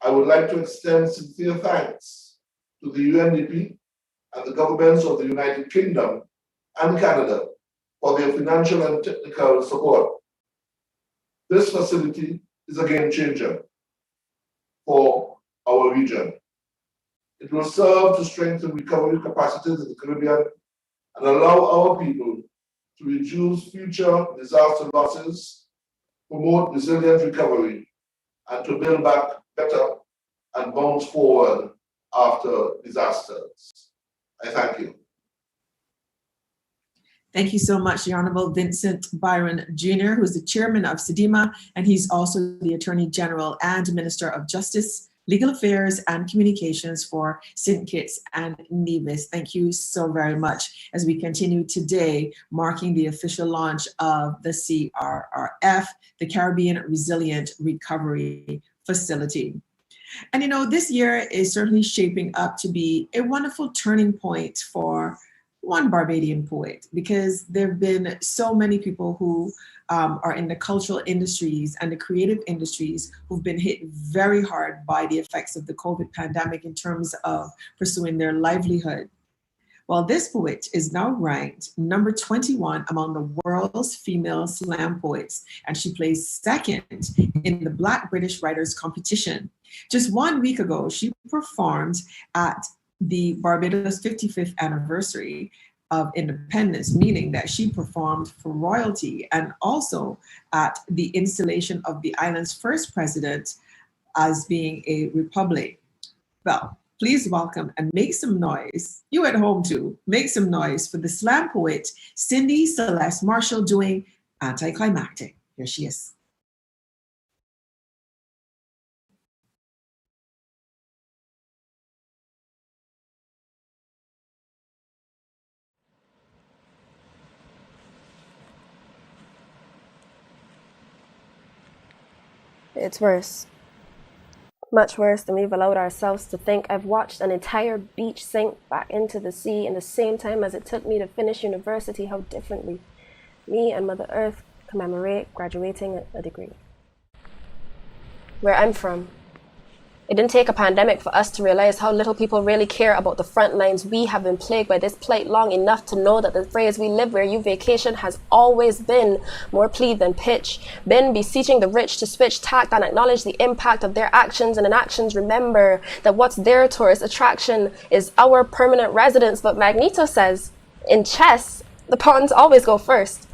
I would like to extend sincere thanks to the UNDP and the governments of the United Kingdom and Canada for their financial and technical support. This facility is a game changer for our region. It will serve to strengthen recovery capacities in the Caribbean and allow our people to reduce future disaster losses, promote resilient recovery, and to build back better and bounce forward after disasters. I thank you. Thank you so much, the Honorable Vincent Byron Jr., who's the chairman of SEDIMA, and he's also the Attorney General and Minister of Justice, Legal Affairs and Communications for St. Kitts and Nevis. Thank you so very much as we continue today, marking the official launch of the CRRF, the Caribbean Resilient Recovery Facility. And you know, this year is certainly shaping up to be a wonderful turning point for one Barbadian poet, because there have been so many people who are in the cultural industries and the creative industries who've been hit very hard by the effects of the COVID pandemic in terms of pursuing their livelihood. Well, this poet is now ranked number 21 among the world's female slam poets, and she placed second in the Black British Writers Competition. Just 1 week ago, she performed at the Barbados 55th anniversary of independence, meaning that she performed for royalty, and also at the installation of the island's first president as being a republic. Well, please welcome and make some noise, you at home too, make some noise for the slam poet, Cyndi Celeste Marshall, doing Anticlimactic. Here she is. It's worse. Much worse than we've allowed ourselves to think. I've watched an entire beach sink back into the sea in the same time as it took me to finish university. How differently me and Mother Earth commemorate graduating a degree. Where I'm from, it didn't take a pandemic for us to realize how little people really care about the front lines. We have been plagued by this plight long enough to know that the phrase "we live where you vacation" has always been more plea than pitch, been beseeching the rich to switch tact and acknowledge the impact of their actions and inactions. Remember that what's their tourist attraction is our permanent residence. But Magneto says, in chess, the pawns always go first.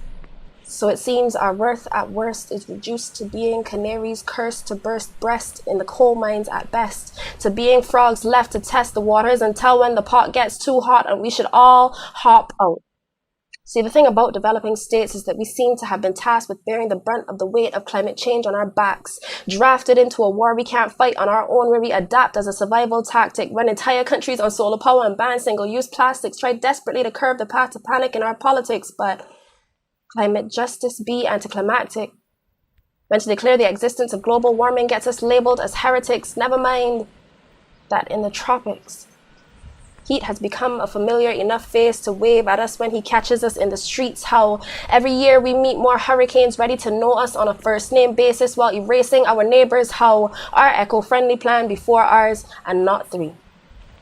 So it seems our worth at worst is reduced to being canaries cursed to burst breast in the coal mines at best, to being frogs left to test the waters until when the pot gets too hot and we should all hop out. See, the thing about developing states is that we seem to have been tasked with bearing the brunt of the weight of climate change on our backs, drafted into a war we can't fight on our own, where we adapt as a survival tactic, run entire countries on solar power and ban single-use plastics, try desperately to curb the path to panic in our politics, but climate justice be anticlimactic. When to declare the existence of global warming gets us labeled as heretics, never mind that in the tropics, heat has become a familiar enough face to wave at us when he catches us in the streets. How every year we meet more hurricanes ready to know us on a first name basis while erasing our neighbors. How our eco-friendly plan before ours and not three.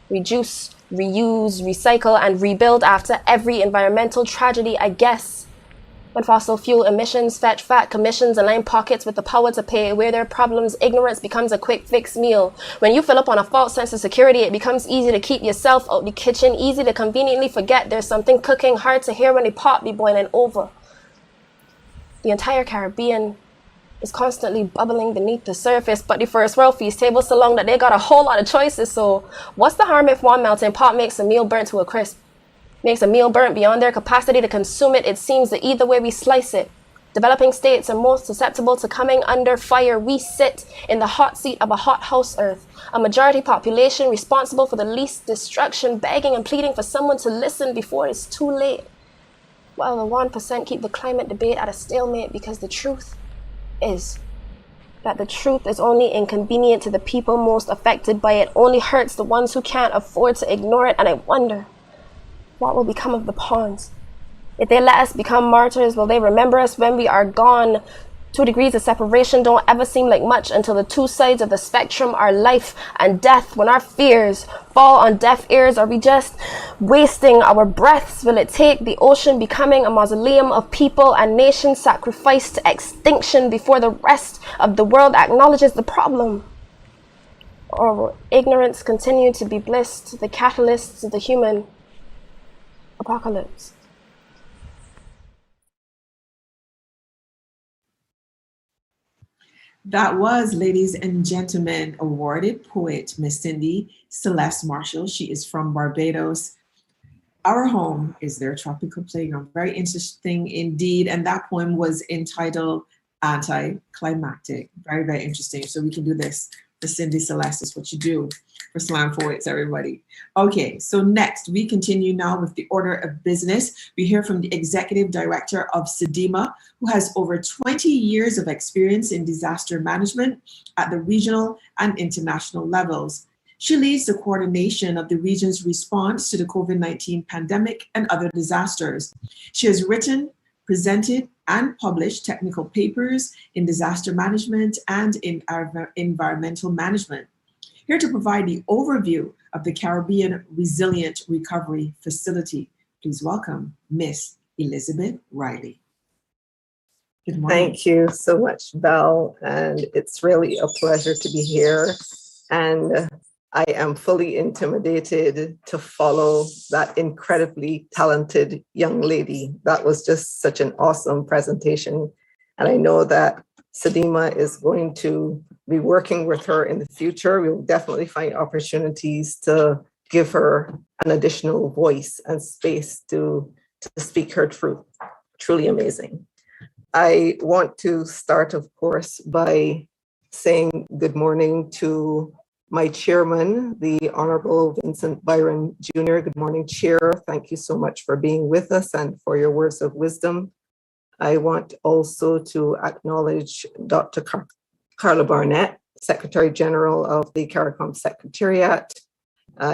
Reduce, reuse, recycle, and rebuild after every environmental tragedy, I guess. When fossil fuel emissions fetch fat commissions and line pockets with the power to pay away their problems, ignorance becomes a quick fix meal. When you fill up on a false sense of security, it becomes easy to keep yourself out the kitchen, easy to conveniently forget there's something cooking, hard to hear when the pot be boiling over. The entire Caribbean is constantly bubbling beneath the surface, but the first world feast tables so long that they got a whole lot of choices. So what's the harm if one melting pot makes a meal burnt to a crisp? Makes a meal burnt beyond their capacity to consume it? It seems that either way we slice it, developing states are most susceptible to coming under fire. We sit in the hot seat of a hothouse earth, a majority population responsible for the least destruction, begging and pleading for someone to listen before it's too late, while the 1% keep the climate debate at a stalemate, because the truth is that the truth is only inconvenient to the people most affected by it, only hurts the ones who can't afford to ignore it. And I wonder, what will become of the pawns? If they let us become martyrs, will they remember us when we are gone? 2 degrees of separation don't ever seem like much until the two sides of the spectrum are life and death. When our fears fall on deaf ears, are we just wasting our breaths? Will it take the ocean becoming a mausoleum of people and nations sacrificed to extinction before the rest of the world acknowledges the problem? Or will ignorance continue to be bliss, the catalyst to the human apocalypse? That was, ladies and gentlemen, awarded poet Miss Cyndi Celeste Marshall. She is from Barbados. Our home is their tropical playground. Very interesting indeed. And that poem was entitled Anticlimactic. Very, very interesting. So we can do this. The Cyndi Celeste is what you do for slam poets, everybody. Okay, so next we continue now with the order of business. We hear from the Executive Director of CDIMA, who has over 20 years of experience in disaster management at the regional and international levels. She leads the coordination of the region's response to the COVID-19 pandemic and other disasters. She has written, presented, and published technical papers in disaster management and in environmental management. Here to provide the overview of the Caribbean Resilient Recovery Facility, please welcome Miss Elizabeth Riley. Good morning. Thank you so much, Belle, and it's really a pleasure to be here. And I am fully intimidated to follow that incredibly talented young lady. That was just such an awesome presentation. And I know that CDIMA is going to be working with her in the future. We will definitely find opportunities to give her an additional voice and space to speak her truth. Truly amazing. I want to start, of course, by saying good morning to my chairman, the Honorable Vincent Byron Jr. Good morning, Chair. Thank you so much for being with us and for your words of wisdom. I want also to acknowledge Dr. Carla Barnett, Secretary General of the CARICOM Secretariat,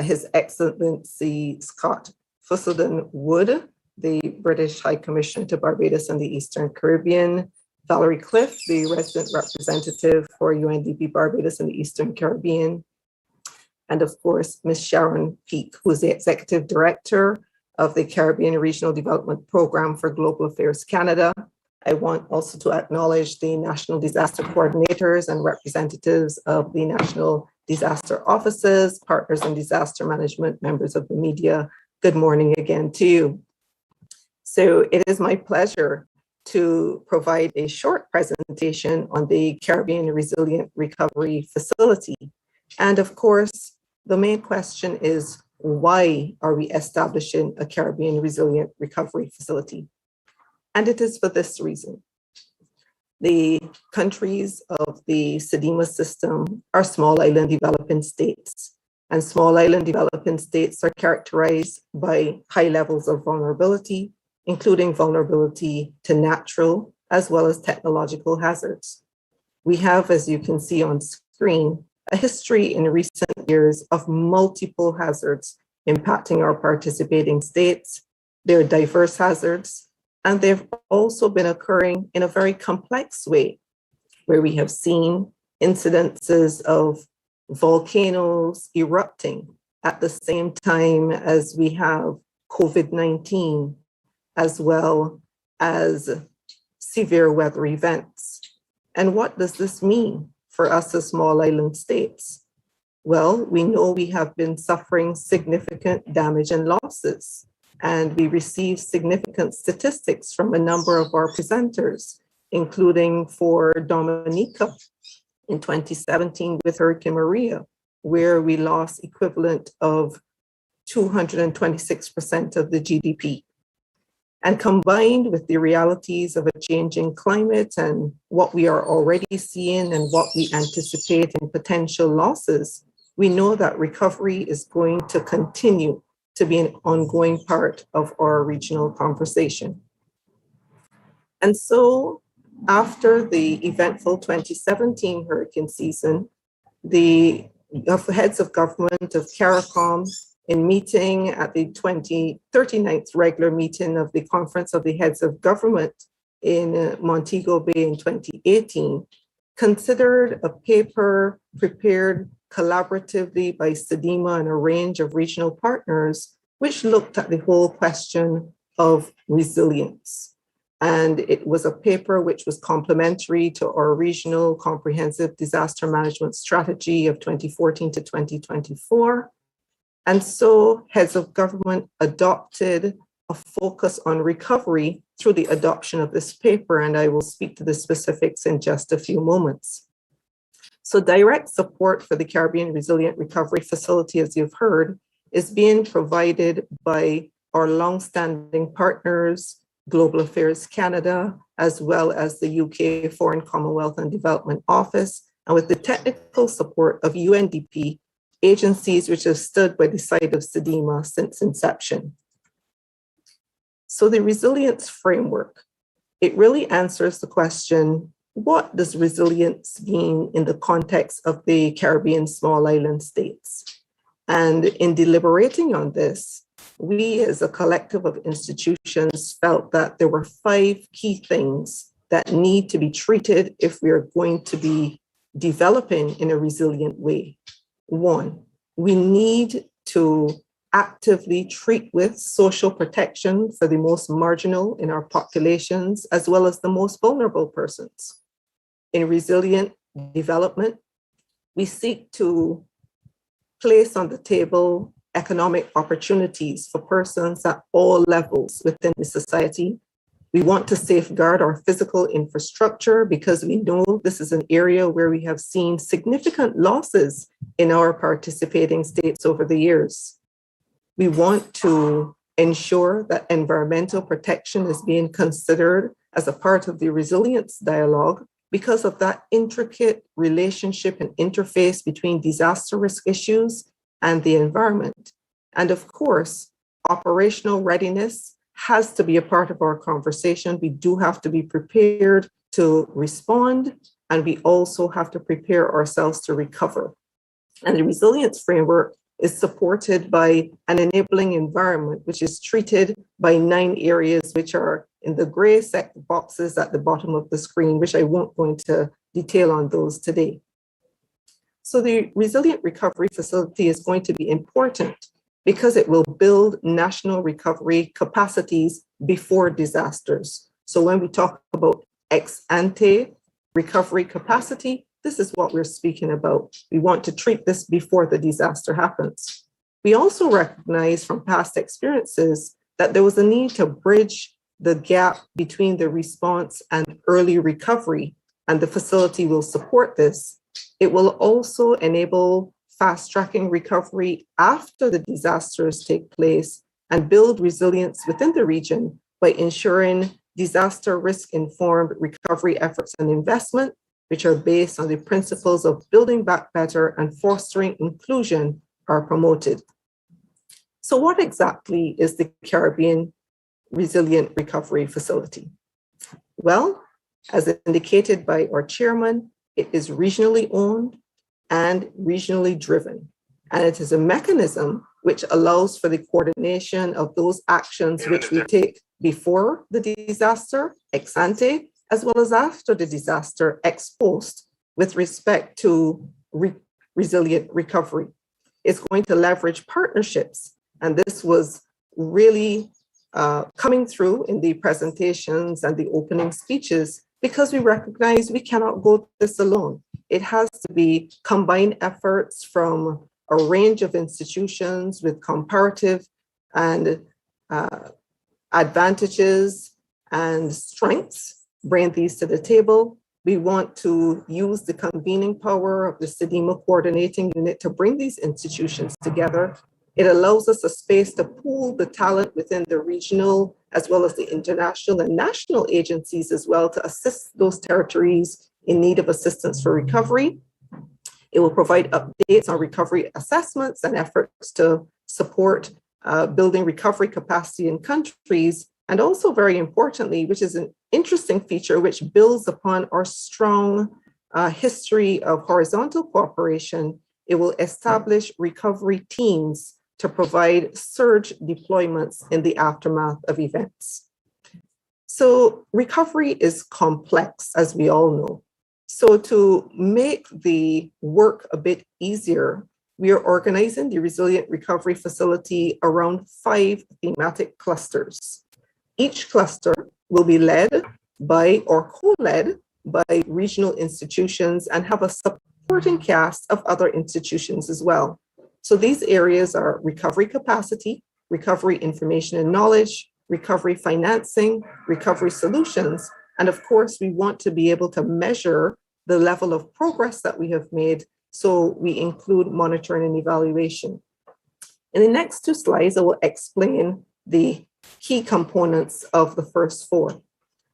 His Excellency Scott Furssedonn-Wood, the British High Commissioner to Barbados and the Eastern Caribbean, Valerie Cliff, the resident representative for UNDP Barbados and the Eastern Caribbean, and of course, Ms. Sharon Peake, who is the Executive Director of the Caribbean Regional Development Program for Global Affairs Canada. I want also to acknowledge the National Disaster Coordinators and representatives of the National Disaster Offices, partners in disaster management, members of the media. Good morning again to you. So it is my pleasure to provide a short presentation on the Caribbean Resilient Recovery Facility. And of course, the main question is, why are we establishing a Caribbean Resilient Recovery Facility? And it is for this reason. The countries of the CDIMA system are small island developing states, and small island developing states are characterized by high levels of vulnerability, including vulnerability to natural as well as technological hazards. We have, as you can see on screen, a history in recent years of multiple hazards impacting our participating states. They're diverse hazards, and they've also been occurring in a very complex way, where we have seen incidences of volcanoes erupting at the same time as we have COVID-19, as well as severe weather events. And what does this mean for us as small island states? Well, we know we have been suffering significant damage and losses, and we receive significant statistics from a number of our presenters, including for Dominica in 2017 with Hurricane Maria, where we lost equivalent of 226% of the GDP. And combined with the realities of a changing climate and what we are already seeing and what we anticipate in potential losses, we know that recovery is going to continue to be an ongoing part of our regional conversation. And so after the eventful 2017 hurricane season, the heads of government of CARICOM, in meeting at the 39th regular meeting of the Conference of the Heads of Government in Montego Bay in 2018, considered a paper prepared collaboratively by CDIMA and a range of regional partners, which looked at the whole question of resilience. And it was a paper which was complementary to our regional comprehensive disaster management strategy of 2014 to 2024. And so heads of government adopted a focus on recovery through the adoption of this paper, and I will speak to the specifics in just a few moments. So direct support for the Caribbean Resilient Recovery Facility, as you've heard, is being provided by our longstanding partners, Global Affairs Canada, as well as the UK Foreign Commonwealth and Development Office, and with the technical support of UNDP, agencies which have stood by the side of SEDIMA since inception. So the resilience framework, it really answers the question, what does resilience mean in the context of the Caribbean small island states? And in deliberating on this, we as a collective of institutions felt that there were 5 key things that need to be treated if we are going to be developing in a resilient way. 1, we need to actively treat with social protection for the most marginal in our populations, as well as the most vulnerable persons. In resilient development, we seek to place on the table economic opportunities for persons at all levels within the society. We want to safeguard our physical infrastructure because we know this is an area where we have seen significant losses in our participating states over the years. We want to ensure that environmental protection is being considered as a part of the resilience dialogue because of that intricate relationship and interface between disaster risk issues and the environment. And of course, operational readiness has to be a part of our conversation. We do have to be prepared to respond, and we also have to prepare ourselves to recover. And the resilience framework is supported by an enabling environment, which is treated by 9 areas, which are in the gray boxes at the bottom of the screen, which I won't go into detail on those today. So the Resilient Recovery Facility is going to be important because it will build national recovery capacities before disasters. So when we talk about ex ante recovery capacity, this is what we're speaking about. We want to treat this before the disaster happens. We also recognize from past experiences that there was a need to bridge the gap between the response and early recovery, and the facility will support this. It will also enable fast-tracking recovery after the disasters take place and build resilience within the region by ensuring disaster risk-informed recovery efforts and investment, which are based on the principles of building back better and fostering inclusion, are promoted. So what exactly is the Caribbean Resilient Recovery Facility? Well, as indicated by our chairman, it is regionally owned and regionally driven. And it is a mechanism which allows for the coordination of those actions which we take before the disaster, ex ante, as well as after the disaster, ex post, with respect to resilient recovery. It's going to leverage partnerships. And this was really coming through in the presentations and the opening speeches, because we recognize we cannot go this alone. It has to be combined efforts from a range of institutions with comparative and advantages and strengths, bring these to the table. We want to use the convening power of the SEDIMA coordinating unit to bring these institutions together. It allows us a space to pool the talent within the regional as well as the international and national agencies as well to assist those territories in need of assistance for recovery. It will provide updates on recovery assessments and efforts to support building recovery capacity in countries. And also very importantly, which is an interesting feature which builds upon our strong history of horizontal cooperation, it will establish recovery teams to provide surge deployments in the aftermath of events. So recovery is complex, as we all know. So to make the work a bit easier, we are organizing the Resilient Recovery Facility around 5 thematic clusters. Each cluster will be led by or co-led by regional institutions and have a supporting cast of other institutions as well. So these areas are recovery capacity, recovery information and knowledge, recovery financing, recovery solutions, and of course, we want to be able to measure the level of progress that we have made. So we include monitoring and evaluation. In the next two slides, I will explain the key components of the first four.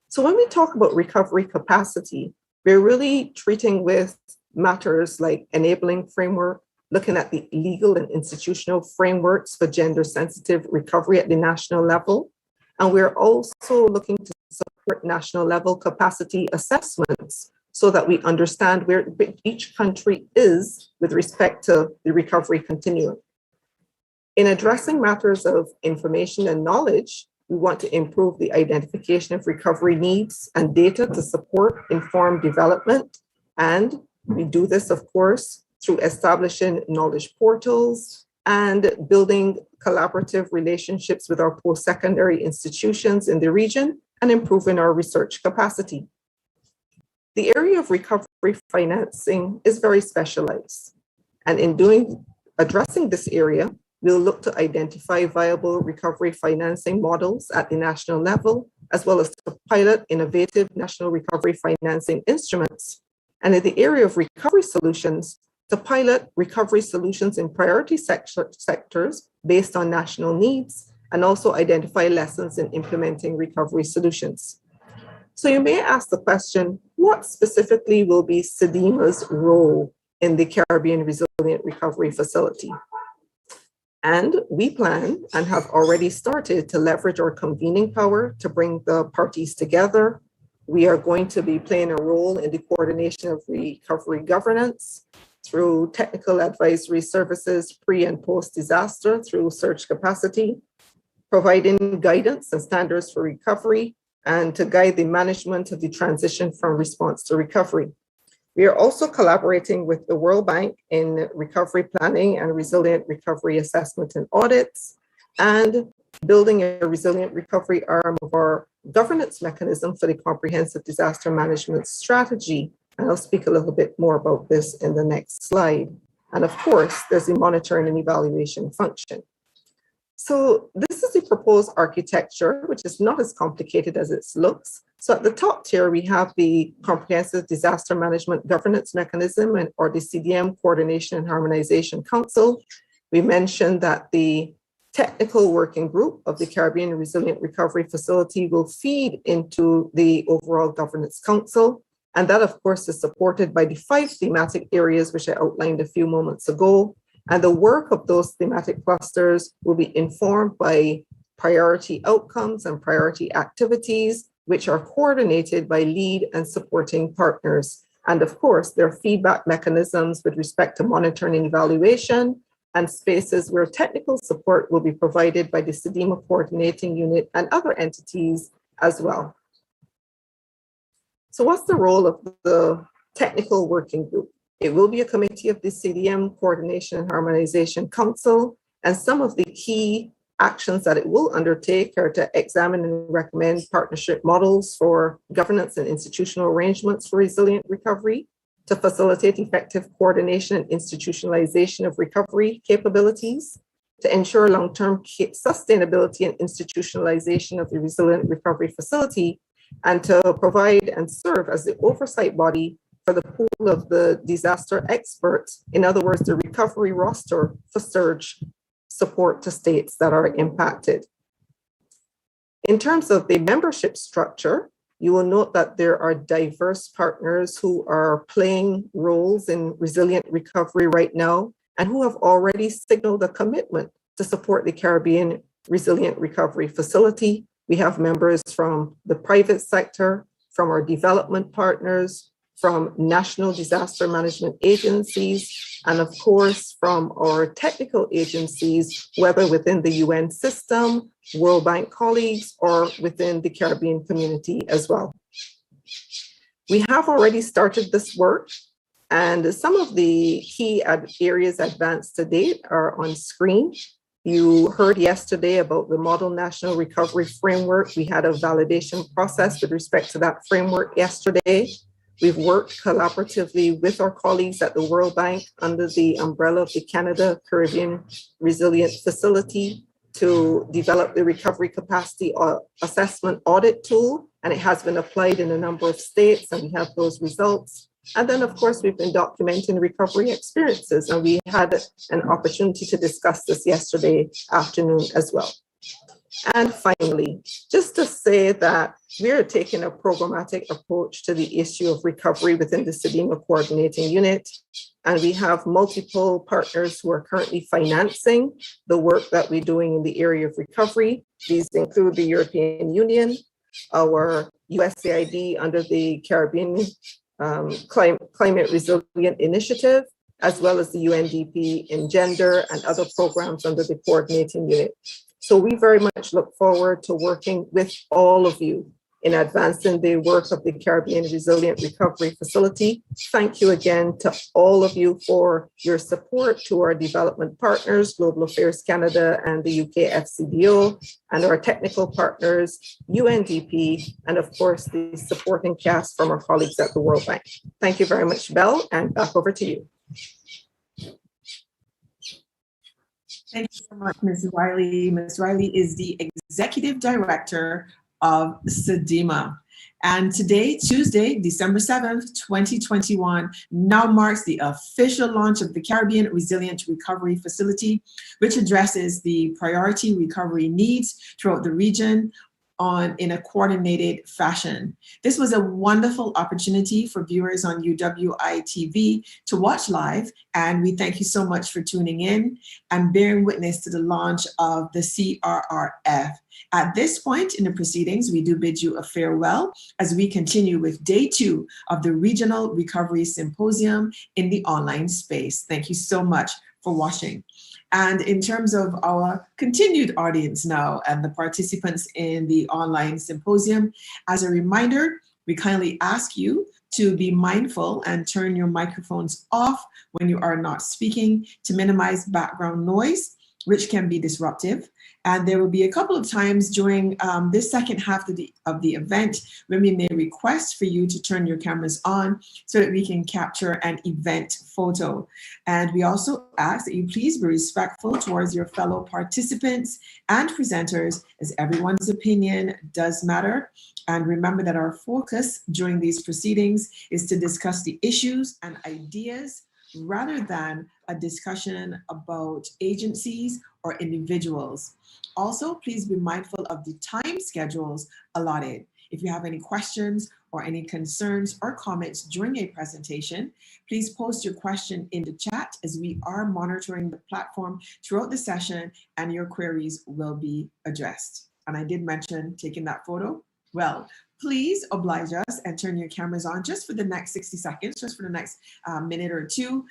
So when we talk about recovery capacity, we're really treating with matters like enabling framework, looking at the legal and institutional frameworks for gender-sensitive recovery at the national level. And we're also looking to support national level capacity assessments so that we understand where each country is with respect to the recovery continuum. In addressing matters of information and knowledge, we want to improve the identification of recovery needs and data to support informed development. And we do this, of course, through establishing knowledge portals and building collaborative relationships with our post-secondary institutions in the region and improving our research capacity. The area of recovery financing is very specialized. And in addressing this area, we'll look to identify viable recovery financing models at the national level, as well as to pilot innovative national recovery financing instruments. And in the area of recovery solutions, to pilot recovery solutions in priority sectors based on national needs, and also identify lessons in implementing recovery solutions. So you may ask the question, what specifically will be CDEMA's role in the Caribbean Resilient Recovery Facility? And we plan and have already started to leverage our convening power to bring the parties together. We are going to be playing a role in the coordination of recovery governance through technical advisory services pre and post disaster through surge capacity, providing guidance and standards for recovery, and to guide the management of the transition from response to recovery. We are also collaborating with the World Bank in recovery planning and resilient recovery assessment and audits, and building a resilient recovery arm of our governance mechanism for the comprehensive disaster management strategy. And I'll speak a little bit more about this in the next slide. And of course, there's the monitoring and evaluation function. So this is the proposed architecture, which is not as complicated as it looks. So at the top tier, we have the Comprehensive Disaster Management Governance Mechanism, or the CDM Coordination and Harmonization Council. We mentioned that the technical working group of the Caribbean Resilient Recovery Facility will feed into the overall governance council. And that, of course, is supported by the 5 thematic areas, which I outlined a few moments ago. And the work of those thematic clusters will be informed by priority outcomes and priority activities, which are coordinated by lead and supporting partners. And of course, there are feedback mechanisms with respect to monitoring and evaluation, and spaces where technical support will be provided by the CDEMA coordinating unit and other entities as well. So what's the role of the technical working group? It will be a committee of the CDM Coordination and Harmonization Council, and some of the key actions that it will undertake are to examine and recommend partnership models for governance and institutional arrangements for resilient recovery, to facilitate effective coordination and institutionalization of recovery capabilities, to ensure long-term sustainability and institutionalization of the Resilient Recovery Facility, and to provide and serve as the oversight body for the pool of the disaster experts, in other words, the recovery roster for surge support to states that are impacted. In terms of the membership structure, you will note that there are diverse partners who are playing roles in resilient recovery right now and who have already signaled a commitment to support the Caribbean Resilient Recovery Facility. We have members from the private sector, from our development partners, from national disaster management agencies, and of course, from our technical agencies, whether within the UN system, World Bank colleagues, or within the Caribbean community as well. We have already started this work, and some of the key areas advanced to date are on screen. You heard yesterday about the Model National Recovery Framework. We had a validation process with respect to that framework yesterday. We've worked collaboratively with our colleagues at the World Bank under the umbrella of the Canada Caribbean Resilient Facility to develop the recovery capacity assessment audit tool, and it has been applied in a number of states, and we have those results. And then, of course, we've been documenting recovery experiences, and we had an opportunity to discuss this yesterday afternoon as well. And finally, just to say that we're taking a programmatic approach to the issue of recovery within the CDEMA Coordinating Unit, and we have multiple partners who are currently financing the work that we're doing in the area of recovery. These include the European Union, our USAID under the Caribbean Climate Resilient Initiative, as well as the UNDP in gender and other programs under the coordinating unit. So we very much look forward to working with all of you in advancing the work of the Caribbean Resilient Recovery Facility. Thank you again to all of you for your support, to our development partners, Global Affairs Canada and the UK FCDO, and our technical partners, UNDP, and of course, the supporting cast from our colleagues at the World Bank. Thank you very much, Belle, and back over to you. Thank you so much, Ms. Riley. Ms. Riley is the Executive Director of CDEMA. And today, Tuesday, December 7th, 2021, now marks the official launch of the Caribbean Resilient Recovery Facility, which addresses the priority recovery needs throughout the region in a coordinated fashion. This was a wonderful opportunity for viewers on UWI TV to watch live, and we thank you so much for tuning in and bearing witness to the launch of the CRRF. At this point in the proceedings, we do bid you a farewell as we continue with day 2 of the Regional Recovery Symposium in the online space. Thank you so much for watching. And in terms of our continued audience now and the participants in the online symposium, as a reminder, we kindly ask you to be mindful and turn your microphones off when you are not speaking to minimize background noise, which can be disruptive. And there will be a couple of times during this second half of the event when we may request for you to turn your cameras on so that we can capture an event photo. And we also ask that you please be respectful towards your fellow participants and presenters, as everyone's opinion does matter. And remember that our focus during these proceedings is to discuss the issues and ideas rather than a discussion about agencies or individuals. Also, please be mindful of the time schedules allotted. If you have any questions or any concerns or comments during a presentation, please post your question in the chat as we are monitoring the platform throughout the session and your queries will be addressed. And I did mention taking that photo. Well, please oblige us and turn your cameras on just for the next 60 seconds, just for the next minute or two,